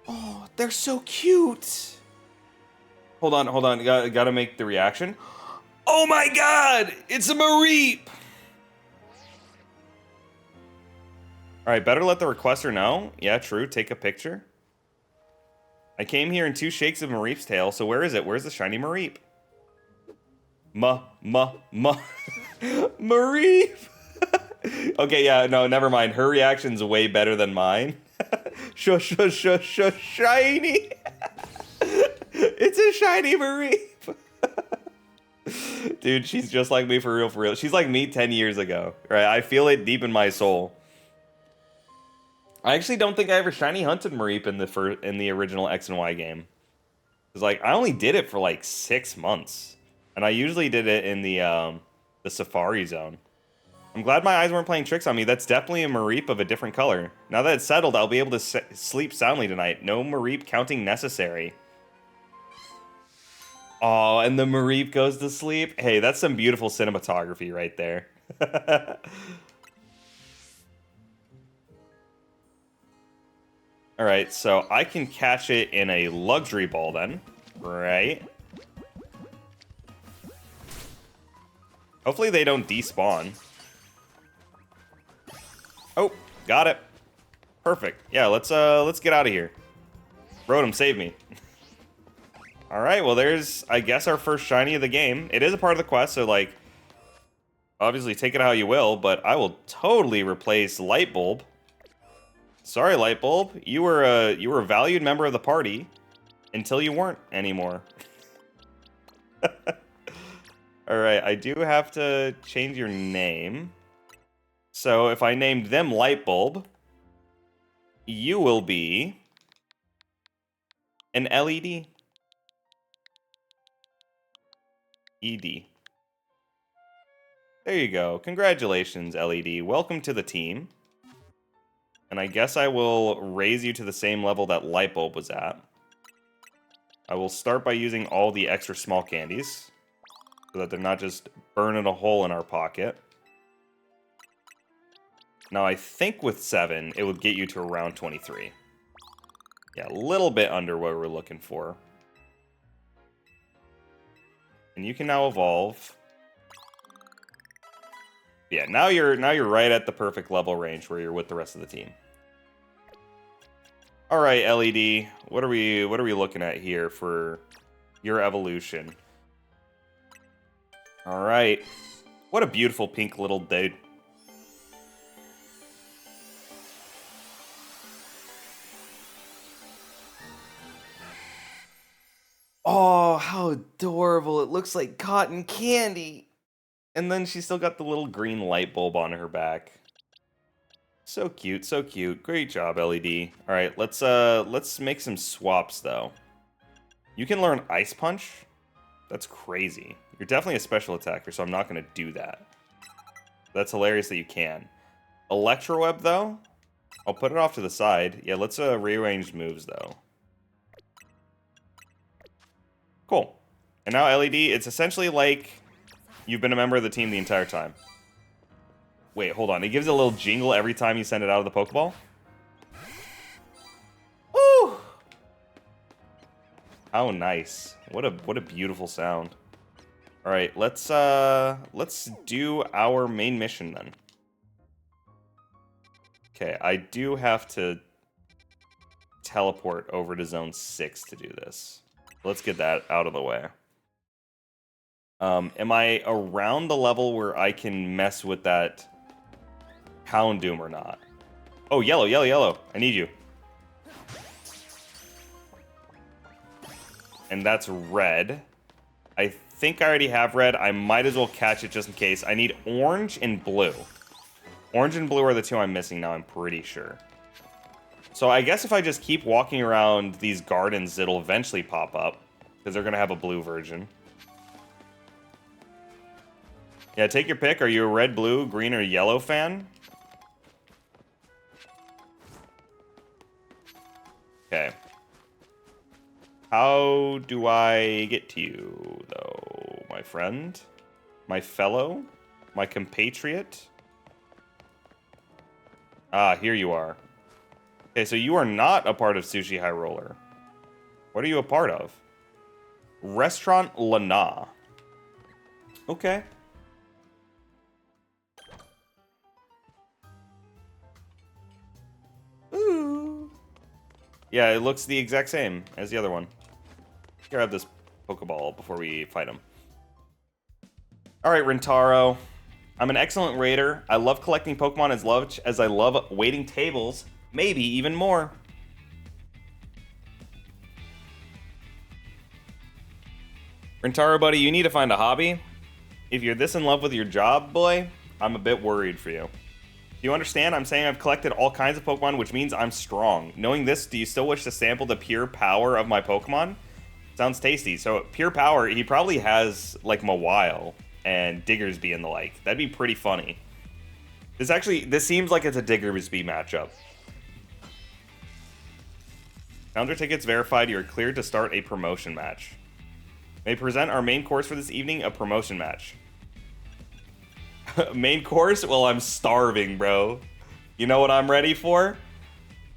Oh, they're so cute. Hold on. Gotta make the reaction. Oh my god! It's a Mareep! Alright, better let the requester know. Yeah, true. Take a picture. I came here in 2 shakes of Mareep's tail, so where is it? Where's the shiny Mareep? Mareep! Okay, yeah, no, never mind. Her reaction's way better than mine. Shiny! It's a shiny Mareep! Dude, she's just like me for real, for real. She's like me 10 years ago, right? I feel it deep in my soul. I actually don't think I ever shiny hunted Mareep in the original X and Y game. Cause like I only did it for like 6 months, and I usually did it in the Safari Zone. I'm glad my eyes weren't playing tricks on me. That's definitely a Mareep of a different color. Now that it's settled, I'll be able to sleep soundly tonight. No Mareep counting necessary. Oh, and the Mareep goes to sleep. Hey, that's some beautiful cinematography right there. All right, so I can catch it in a luxury ball then, right? Hopefully they don't despawn. Oh, got it. Perfect. Yeah, let's get out of here. Rotom, save me. All right, well, there's, I guess, our first shiny of the game. It is a part of the quest, so, like, obviously take it how you will, but I will totally replace Light Bulb. Sorry, Light Bulb. You were a valued member of the party until you weren't anymore. All right, I do have to change your name. So if I named them Light Bulb, you will be an LED. ED. There you go. Congratulations, LED. Welcome to the team. And I guess I will raise you to the same level that Light Bulb was at. I will start by using all the extra small candies, so that they're not just burning a hole in our pocket. Now I think with 7, it would get you to around 23. Yeah, a little bit under what we're looking for. And you can now evolve. Yeah, now you're right at the perfect level range where you're with the rest of the team. All right, LED, what are we looking at here for your evolution? All right. What a beautiful pink little dude. Oh, how adorable. It looks like cotton candy. And then she's still got the little green light bulb on her back. So cute, so cute. Great job, LED. All right, let's make some swaps though. You can learn Ice Punch. That's crazy. You're definitely a special attacker, so I'm not going to do that. That's hilarious that you can. Electro Web though, I'll put it off to the side. Yeah, let's rearrange moves though. Cool. And now LED, it's essentially like you've been a member of the team the entire time. Wait, hold on. It gives a little jingle every time you send it out of the Pokeball? Woo! How nice. What a beautiful sound. All right, let's do our main mission then. Okay, I do have to teleport over to Zone 6 to do this. Let's get that out of the way. Am I around the level where I can mess with that Houndoom or not? Oh, yellow, yellow, yellow. I need you. And that's red. I think I already have red. I might as well catch it just in case. I need orange and blue. Orange and blue are the two I'm missing now, I'm pretty sure. So I guess if I just keep walking around these gardens, it'll eventually pop up, because they're going to have a blue version. Yeah, take your pick. Are you a red, blue, green, or yellow fan? Okay. How do I get to you, though, my friend? My fellow? My compatriot? Ah, here you are. Okay, so you are not a part of Sushi High Roller. What are you a part of? Restaurant Lana. Okay. Ooh. Yeah, it looks the exact same as the other one. Grab this Pokeball before we fight him. Alright, Rintaro. I'm an excellent raider. I love collecting Pokemon as much as I love waiting tables. Maybe even more. Rintaro, buddy, you need to find a hobby. If you're this in love with your job, boy, I'm a bit worried for you. Do you understand? I'm saying I've collected all kinds of Pokemon, which means I'm strong. Knowing this, do you still wish to sample the pure power of my Pokemon? Sounds tasty. So, pure power, he probably has, like, Mawile and Diggersby and the like. That'd be pretty funny. This seems like it's a Diggersby matchup. Calendar tickets verified. You're cleared to start a promotion match. May present our main course for this evening, a promotion match. Main course? Well, I'm starving, bro. You know what I'm ready for?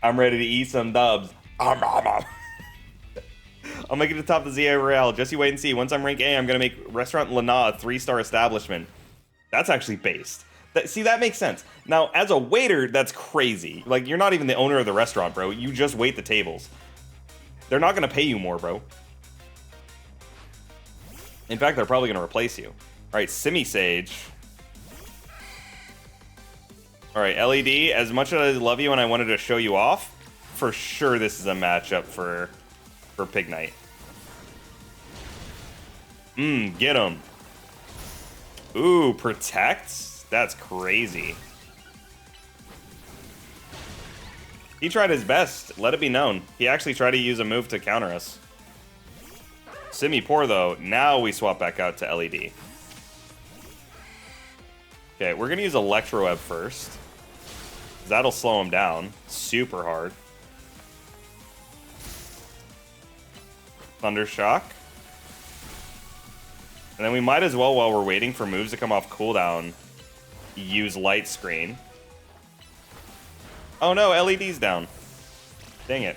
I'm ready to eat some dubs. I'll make it to the top of the ZA Royale. Just you wait and see. Once I'm rank A, I'm going to make Restaurant Lana a 3-star establishment. That's actually based. See, that makes sense. Now, as a waiter, that's crazy. Like, you're not even the owner of the restaurant, bro. You just wait the tables. They're not going to pay you more, bro. In fact, they're probably going to replace you. All right, Simisage. All right, LED, as much as I love you and I wanted to show you off, for sure this is a matchup for Pignite. Get him. Ooh, Protect? That's crazy. He tried his best, let it be known. He actually tried to use a move to counter us. Simi-Poor, though. Now we swap back out to LED. Okay, we're going to use Electroweb first. That'll slow him down super hard. Thundershock. And then we might as well, while we're waiting for moves to come off cooldown, use Light Screen. Oh no, LED's down. Dang it.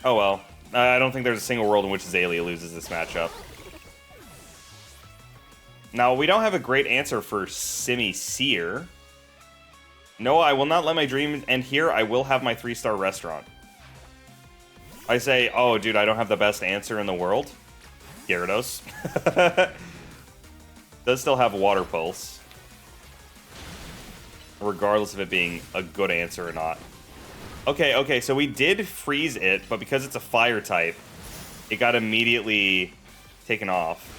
Oh well. I don't think there's a single world in which Azalea loses this matchup. Now, we don't have a great answer for Simi-Seer. No, I will not let my dream end here. I will have my 3-star restaurant. I say, oh, dude, I don't have the best answer in the world. Gyarados. Does still have Water Pulse. Regardless of it being a good answer or not. Okay, so we did freeze it, but because it's a fire type, it got immediately taken off.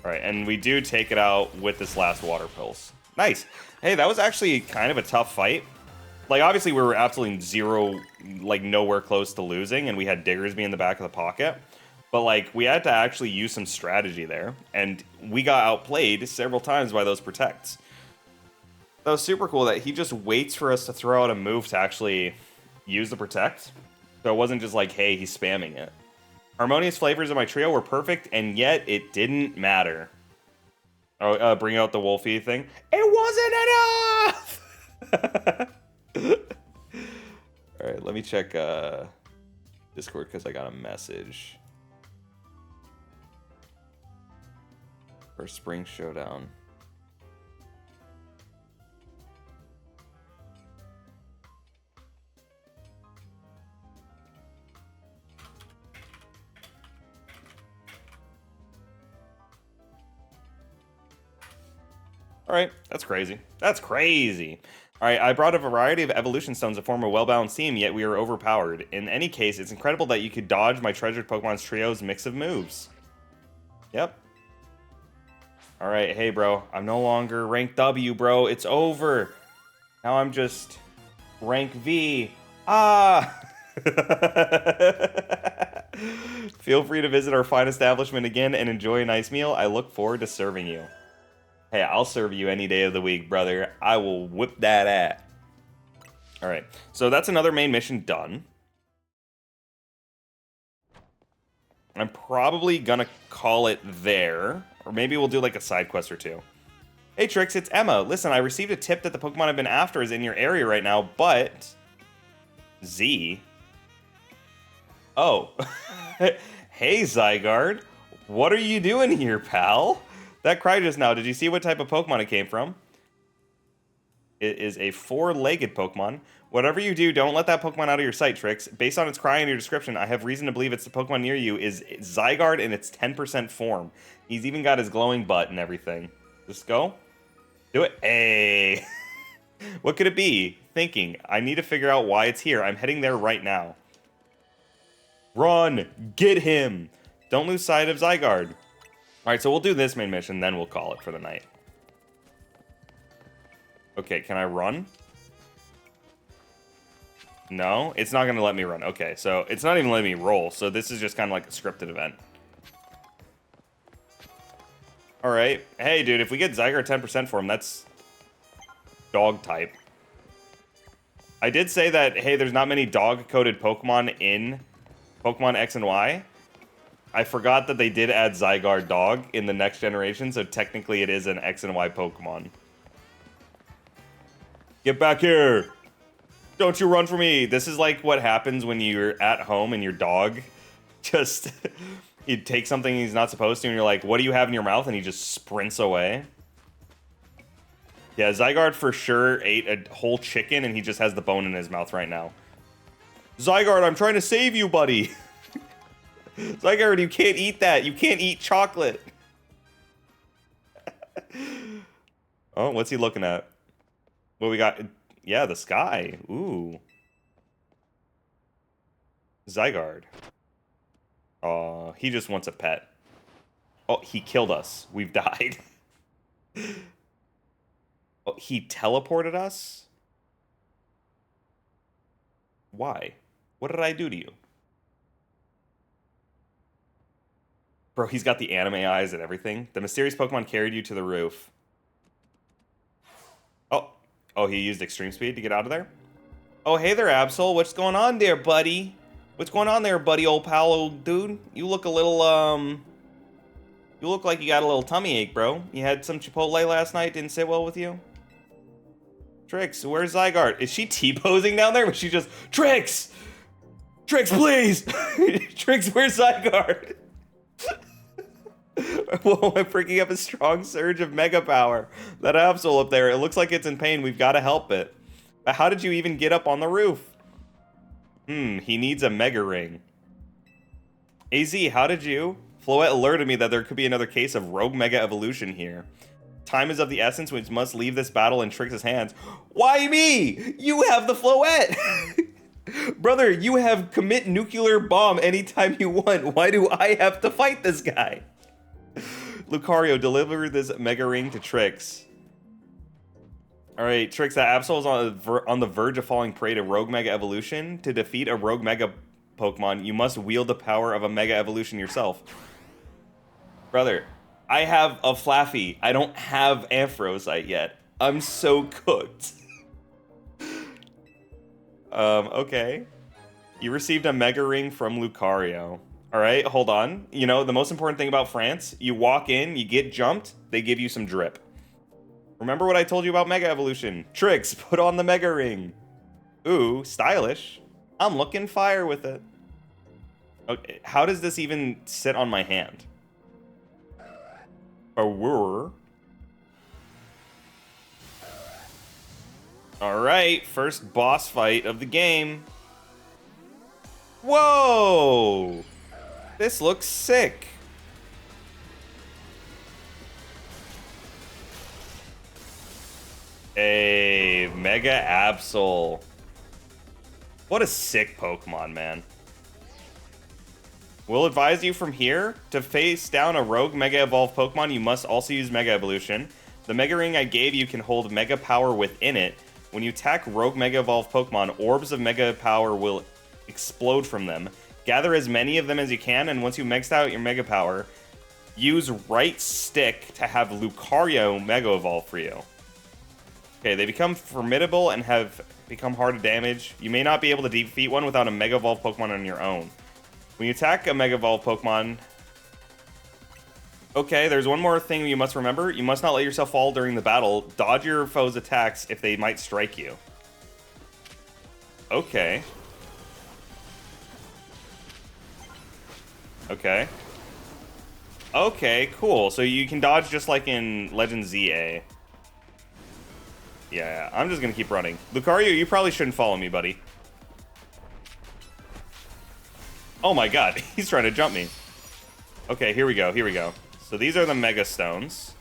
Alright, and we do take it out with this last Water Pulse. Nice. Hey, that was actually kind of a tough fight. Like, obviously, we were absolutely zero, like, nowhere close to losing, and we had Diggersby in the back of the pocket. But, like, we had to actually use some strategy there, and we got outplayed several times by those Protects. That was super cool that he just waits for us to throw out a move to actually use the Protect. So it wasn't just like, hey, he's spamming it. Harmonious flavors of my trio were perfect, and yet it didn't matter. Oh, bring out the Wolfie thing. It wasn't enough! Alright, let me check Discord because I got a message. For Spring Showdown. Alright, that's crazy. That's crazy. Alright, I brought a variety of evolution stones to form a well-balanced team, yet we are overpowered. In any case, it's incredible that you could dodge my treasured Pokemon's trio's mix of moves. Yep. Alright, hey bro, I'm no longer rank W, bro. It's over. Now I'm just rank V. Ah! Feel free to visit our fine establishment again and enjoy a nice meal. I look forward to serving you. Hey, I'll serve you any day of the week, brother. I will whip that ass. Alright, so that's another main mission done. I'm probably gonna call it there. Or maybe we'll do like a side quest or two. Hey Trix, it's Emma. Listen, I received a tip that the Pokemon I've been after is in your area right now, but... Z? Oh. Hey Zygarde. What are you doing here, pal? That cry just now, did you see what type of Pokemon it came from? It is a 4-legged Pokemon. Whatever you do, don't let that Pokemon out of your sight, Trix. Based on its cry and your description, I have reason to believe it's the Pokemon near you is Zygarde in its 10% form. He's even got his glowing butt and everything. Just go. Do it. Hey. What could it be? Thinking. I need to figure out why it's here. I'm heading there right now. Run! Get him! Don't lose sight of Zygarde. Alright, so we'll do this main mission, then we'll call it for the night. Okay, can I run? No? It's not going to let me run. Okay, so it's not even letting me roll, so this is just kind of like a scripted event. Alright. Hey, dude, if we get Zygarde 10% for him, that's dog type. I did say that, hey, there's not many dog-coded Pokemon in Pokemon X and Y. I forgot that they did add Zygarde dog in the next generation, so technically it is an X and Y Pokemon. Get back here! Don't you run from me! This is like what happens when you're at home and your dog just... he takes something he's not supposed to, and you're like, what do you have in your mouth? And he just sprints away. Yeah, Zygarde for sure ate a whole chicken, and he just has the bone in his mouth right now. Zygarde, I'm trying to save you, buddy! Zygarde, you can't eat that! You can't eat chocolate! Oh, what's he looking at? What we got? Yeah, the sky. Ooh. Zygarde. Oh, he just wants a pet. Oh, he killed us. We've died. Oh, he teleported us? Why? What did I do to you? Bro, he's got the anime eyes and everything. The mysterious Pokemon carried you to the roof. Oh, he used extreme speed to get out of there? Oh, hey there, Absol. What's going on there, buddy? What's going on there, buddy, old pal, old dude? You look a little, you look like you got a little tummy ache, bro. You had some Chipotle last night, didn't sit well with you? Trix, where's Zygarde? Is she T-posing down there? Or she just, Trix! Trix, please! Trix, where's Zygarde? Whoa, I'm freaking up a strong surge of mega power. That Absol up there, it looks like it's in pain. We've got to help it. But how did you even get up on the roof? He needs a mega ring. AZ, how did you? Floette alerted me that there could be another case of rogue mega evolution here. Time is of the essence, which must leave this battle in Trix's hands. Why me? You have the Floette! Brother, you have commit nuclear bomb anytime you want. Why do I have to fight this guy? Lucario, deliver this mega ring to Trix. Alright, Trix, that Absol is on the verge of falling prey to rogue mega evolution. To defeat a rogue mega Pokemon, you must wield the power of a mega evolution yourself. Brother, I have a Flaffy. I don't have Anthrosite yet. I'm so cooked. Okay. You received a mega ring from Lucario. Alright, hold on. You know, the most important thing about France, you walk in, you get jumped, they give you some drip. Remember what I told you about Mega Evolution? Trix, put on the Mega Ring. Ooh, stylish. I'm looking fire with it. Okay, how does this even sit on my hand? Alright, first boss fight of the game. Whoa! This looks sick. Hey, Mega Absol. What a sick Pokemon, man. We'll advise you from here, to face down a rogue Mega Evolved Pokemon, you must also use Mega Evolution. The Mega Ring I gave you can hold Mega Power within it. When you attack rogue Mega Evolved Pokemon, orbs of Mega Power will explode from them. Gather as many of them as you can, and once you maxed out your Mega Power, use right stick to have Lucario Mega Evolve for you. Okay, they become formidable and have become hard to damage. You may not be able to defeat one without a Mega Evolved Pokemon on your own. When you attack a Mega Evolved Pokemon... Okay, there's one more thing you must remember. You must not let yourself fall during the battle. Dodge your foes' attacks if they might strike you. Okay. Okay. Okay, cool. So you can dodge just like in Legend ZA. Yeah, I'm just gonna keep running. Lucario, you probably shouldn't follow me, buddy. Oh my god, he's trying to jump me. Okay, here we go, here we go. So these are the Mega Stones.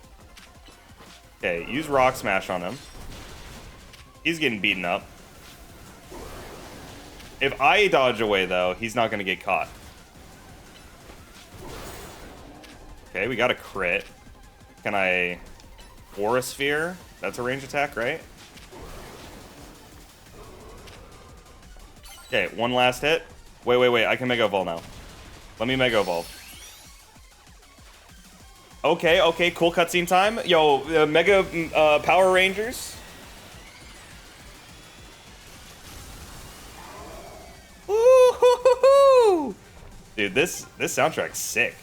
Okay, use Rock Smash on him. He's getting beaten up. If I dodge away, though, he's not gonna get caught. Okay, we got a crit. Can I Aura Sphere? That's a range attack, right? Okay, one last hit. Wait. I can Mega Evolve now. Let me Mega Evolve. Okay, cool cutscene time. Yo, Mega Power Rangers. Woo-hoo-hoo-hoo! Dude, this soundtrack's sick.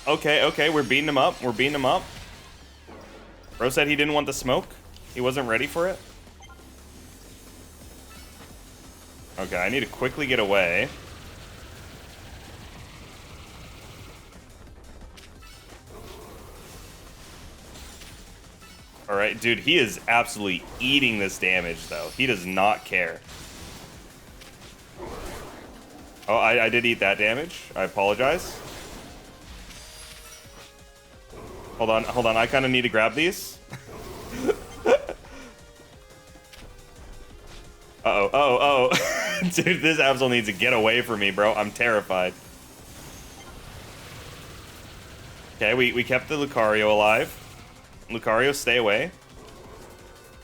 Okay, we're beating him up. Bro said he didn't want the smoke. He wasn't ready for it. Okay, I need to quickly get away. Alright, dude, he is absolutely eating this damage, though. He does not care. Oh, I did eat that damage. I apologize. Hold on. I kind of need to grab these. Uh-oh. Dude, this Absol needs to get away from me, bro. I'm terrified. Okay, we kept the Lucario alive. Lucario, stay away.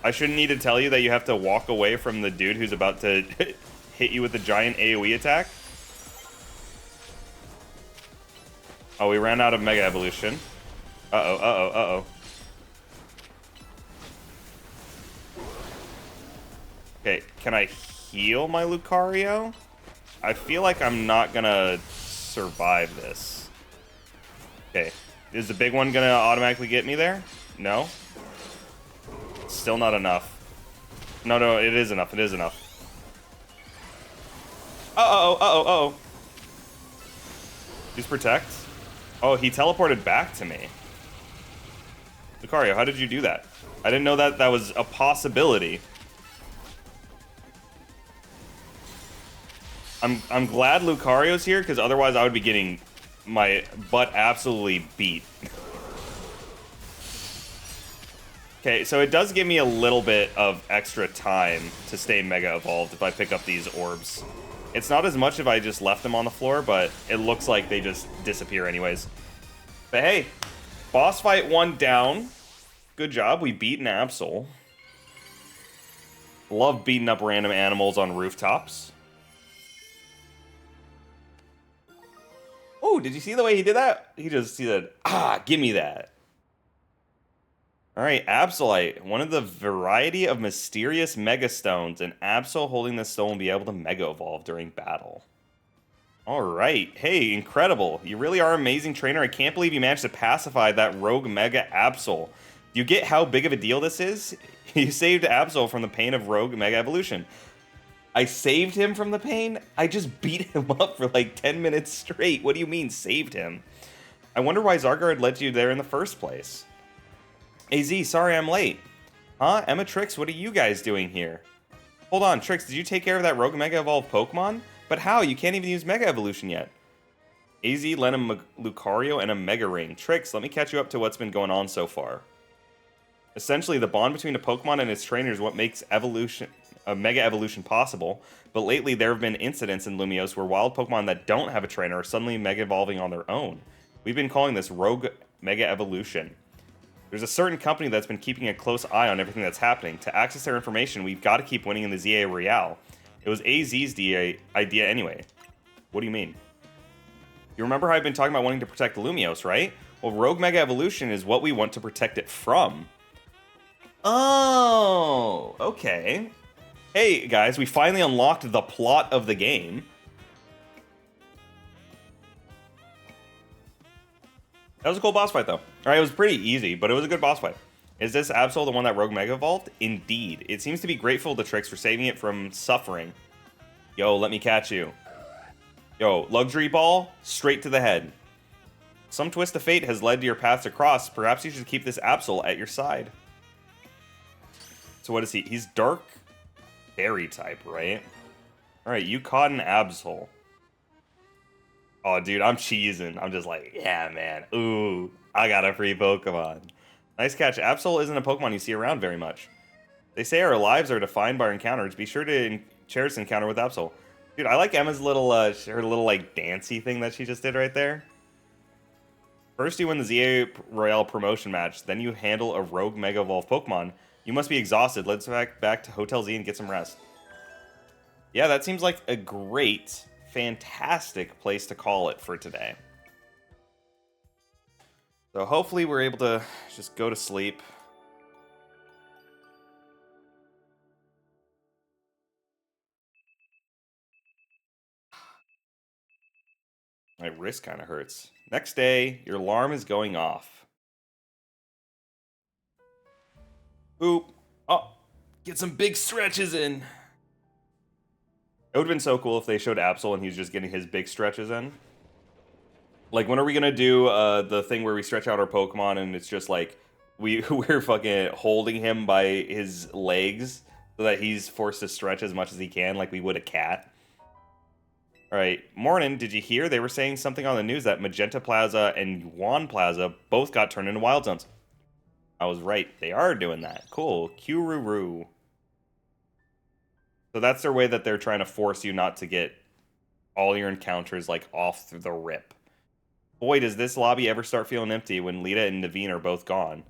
I shouldn't need to tell you that you have to walk away from the dude who's about to hit you with a giant AoE attack. Oh, we ran out of Mega Evolution. Uh-oh. Okay, can I heal my Lucario? I feel like I'm not gonna survive this. Okay, is the big one gonna automatically get me there? No? Still not enough. No, it is enough. Uh-oh. Use Protect. Oh, he teleported back to me. Lucario, how did you do that? I didn't know that was a possibility. I'm glad Lucario's here, because otherwise I would be getting my butt absolutely beat. Okay, so it does give me a little bit of extra time to stay Mega Evolved if I pick up these orbs. It's not as much if I just left them on the floor, but it looks like they just disappear anyways. But hey, boss fight 1 down. Good job, we beat an Absol. Love beating up random animals on rooftops. Oh, did you see the way he did that? He said, give me that. Alright, Absolite, one of the variety of mysterious Mega Stones. An Absol holding this stone will be able to Mega Evolve during battle. Alright, hey, incredible. You really are an amazing trainer. I can't believe you managed to pacify that rogue Mega Absol. Do you get how big of a deal this is? You saved Absol from the pain of rogue Mega Evolution. I saved him from the pain? I just beat him up for like 10 minutes straight. What do you mean, saved him? I wonder why Zargard led you there in the first place. AZ, sorry I'm late. Huh? Emma, Trix, what are you guys doing here? Hold on, Trix, did you take care of that rogue Mega Evolved Pokemon? But how? You can't even use Mega Evolution yet. AZ lent a Lucario and a Mega Ring. Trix, let me catch you up to what's been going on so far. Essentially, the bond between a Pokemon and its trainer is what makes Mega Evolution possible, but lately there have been incidents in Lumiose where wild Pokemon that don't have a trainer are suddenly Mega Evolving on their own. We've been calling this Rogue Mega Evolution. There's a certain company that's been keeping a close eye on everything that's happening. To access their information, we've got to keep winning in the ZA Royale. It was AZ's idea anyway. What do you mean? You remember how I've been talking about wanting to protect Lumiose, right? Well, Rogue Mega Evolution is what we want to protect it from. Oh, okay. Hey, guys, we finally unlocked the plot of the game. That was a cool boss fight, though. Alright, it was pretty easy, but it was a good boss fight. Is this Absol the one that Rogue Mega Evolved? Indeed. It seems to be grateful to Trix for saving it from suffering. Yo, let me catch you. Yo, Luxury Ball, straight to the head. Some twist of fate has led to your paths across. Perhaps you should keep this Absol at your side. So what is he? He's Dark Fairy type, right? Alright, you caught an Absol. Oh, dude, I'm cheesing. I'm just like, yeah, man. Ooh, I got a free Pokemon. Nice catch. Absol isn't a Pokemon you see around very much. They say our lives are defined by our encounters. Be sure to cherish the encounter with Absol. Dude, I like Emma's little, her little, like, dancey thing that she just did right there. First, you win the ZA Royale promotion match. Then you handle a rogue Mega Evolved Pokemon. You must be exhausted. Let's back to Hotel Z and get some rest. Yeah, that seems like a great, fantastic place to call it for today. So hopefully we're able to just go to sleep. My wrist kind of hurts. Next day, your alarm is going off. Oop. Oh, get some big stretches in. It would have been so cool if they showed Absol and he was just getting his big stretches in. Like, when are we gonna do the thing where we stretch out our Pokemon and it's just like we're fucking holding him by his legs so that he's forced to stretch as much as he can, like we would a cat? All right, morning. Did you hear they were saying something on the news that Magenta Plaza and Yuan Plaza both got turned into Wild Zones? I was right. They are doing that. Cool. Cururu. So that's their way that they're trying to force you not to get all your encounters like off through the rip. Boy, does this lobby ever start feeling empty when Lita and Naveen are both gone.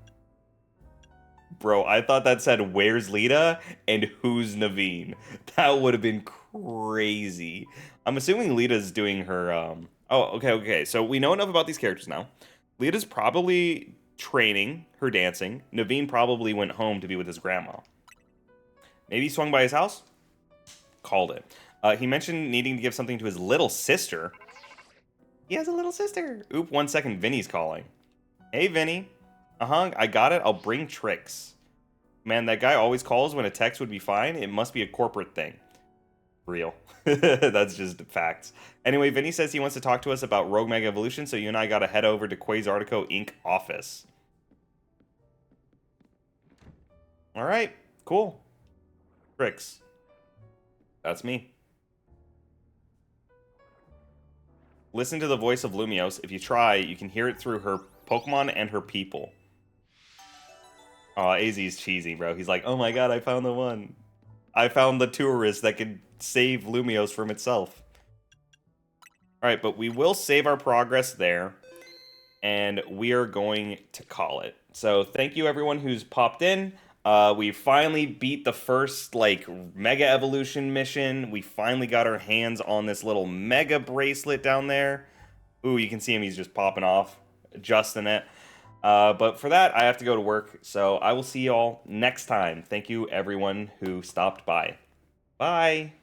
Bro, I thought that said, where's Lita and who's Naveen? That would have been crazy. I'm assuming Lita's doing her, Oh, okay. So we know enough about these characters now. Lita's probably training her dancing. Naveen probably went home to be with his grandma. Maybe he swung by his house? Called it. He mentioned needing to give something to his little sister. He has a little sister. Oop, 1 second, Vinny's calling. Hey, Vinny. I got it. I'll bring tricks. Man, that guy always calls when a text would be fine. It must be a corporate thing. Real. That's just facts. Anyway, Vinny says he wants to talk to us about Rogue Mega Evolution, so you and I gotta head over to Quasartico Inc. office. Alright, cool. Tricks. That's me. Listen to the voice of Lumiose. If you try, you can hear it through her Pokemon and her people. Aw, AZ's cheesy, bro. He's like, oh my god, I found the one. I found the tourist that could save Lumiose from itself. Alright, but we will save our progress there. And we are going to call it. So thank you everyone who's popped in. We finally beat the first, like, Mega Evolution mission. We finally got our hands on this little Mega Bracelet down there. Ooh, you can see him. He's just popping off, adjusting it. But for that, I have to go to work. So I will see y'all next time. Thank you, everyone who stopped by. Bye.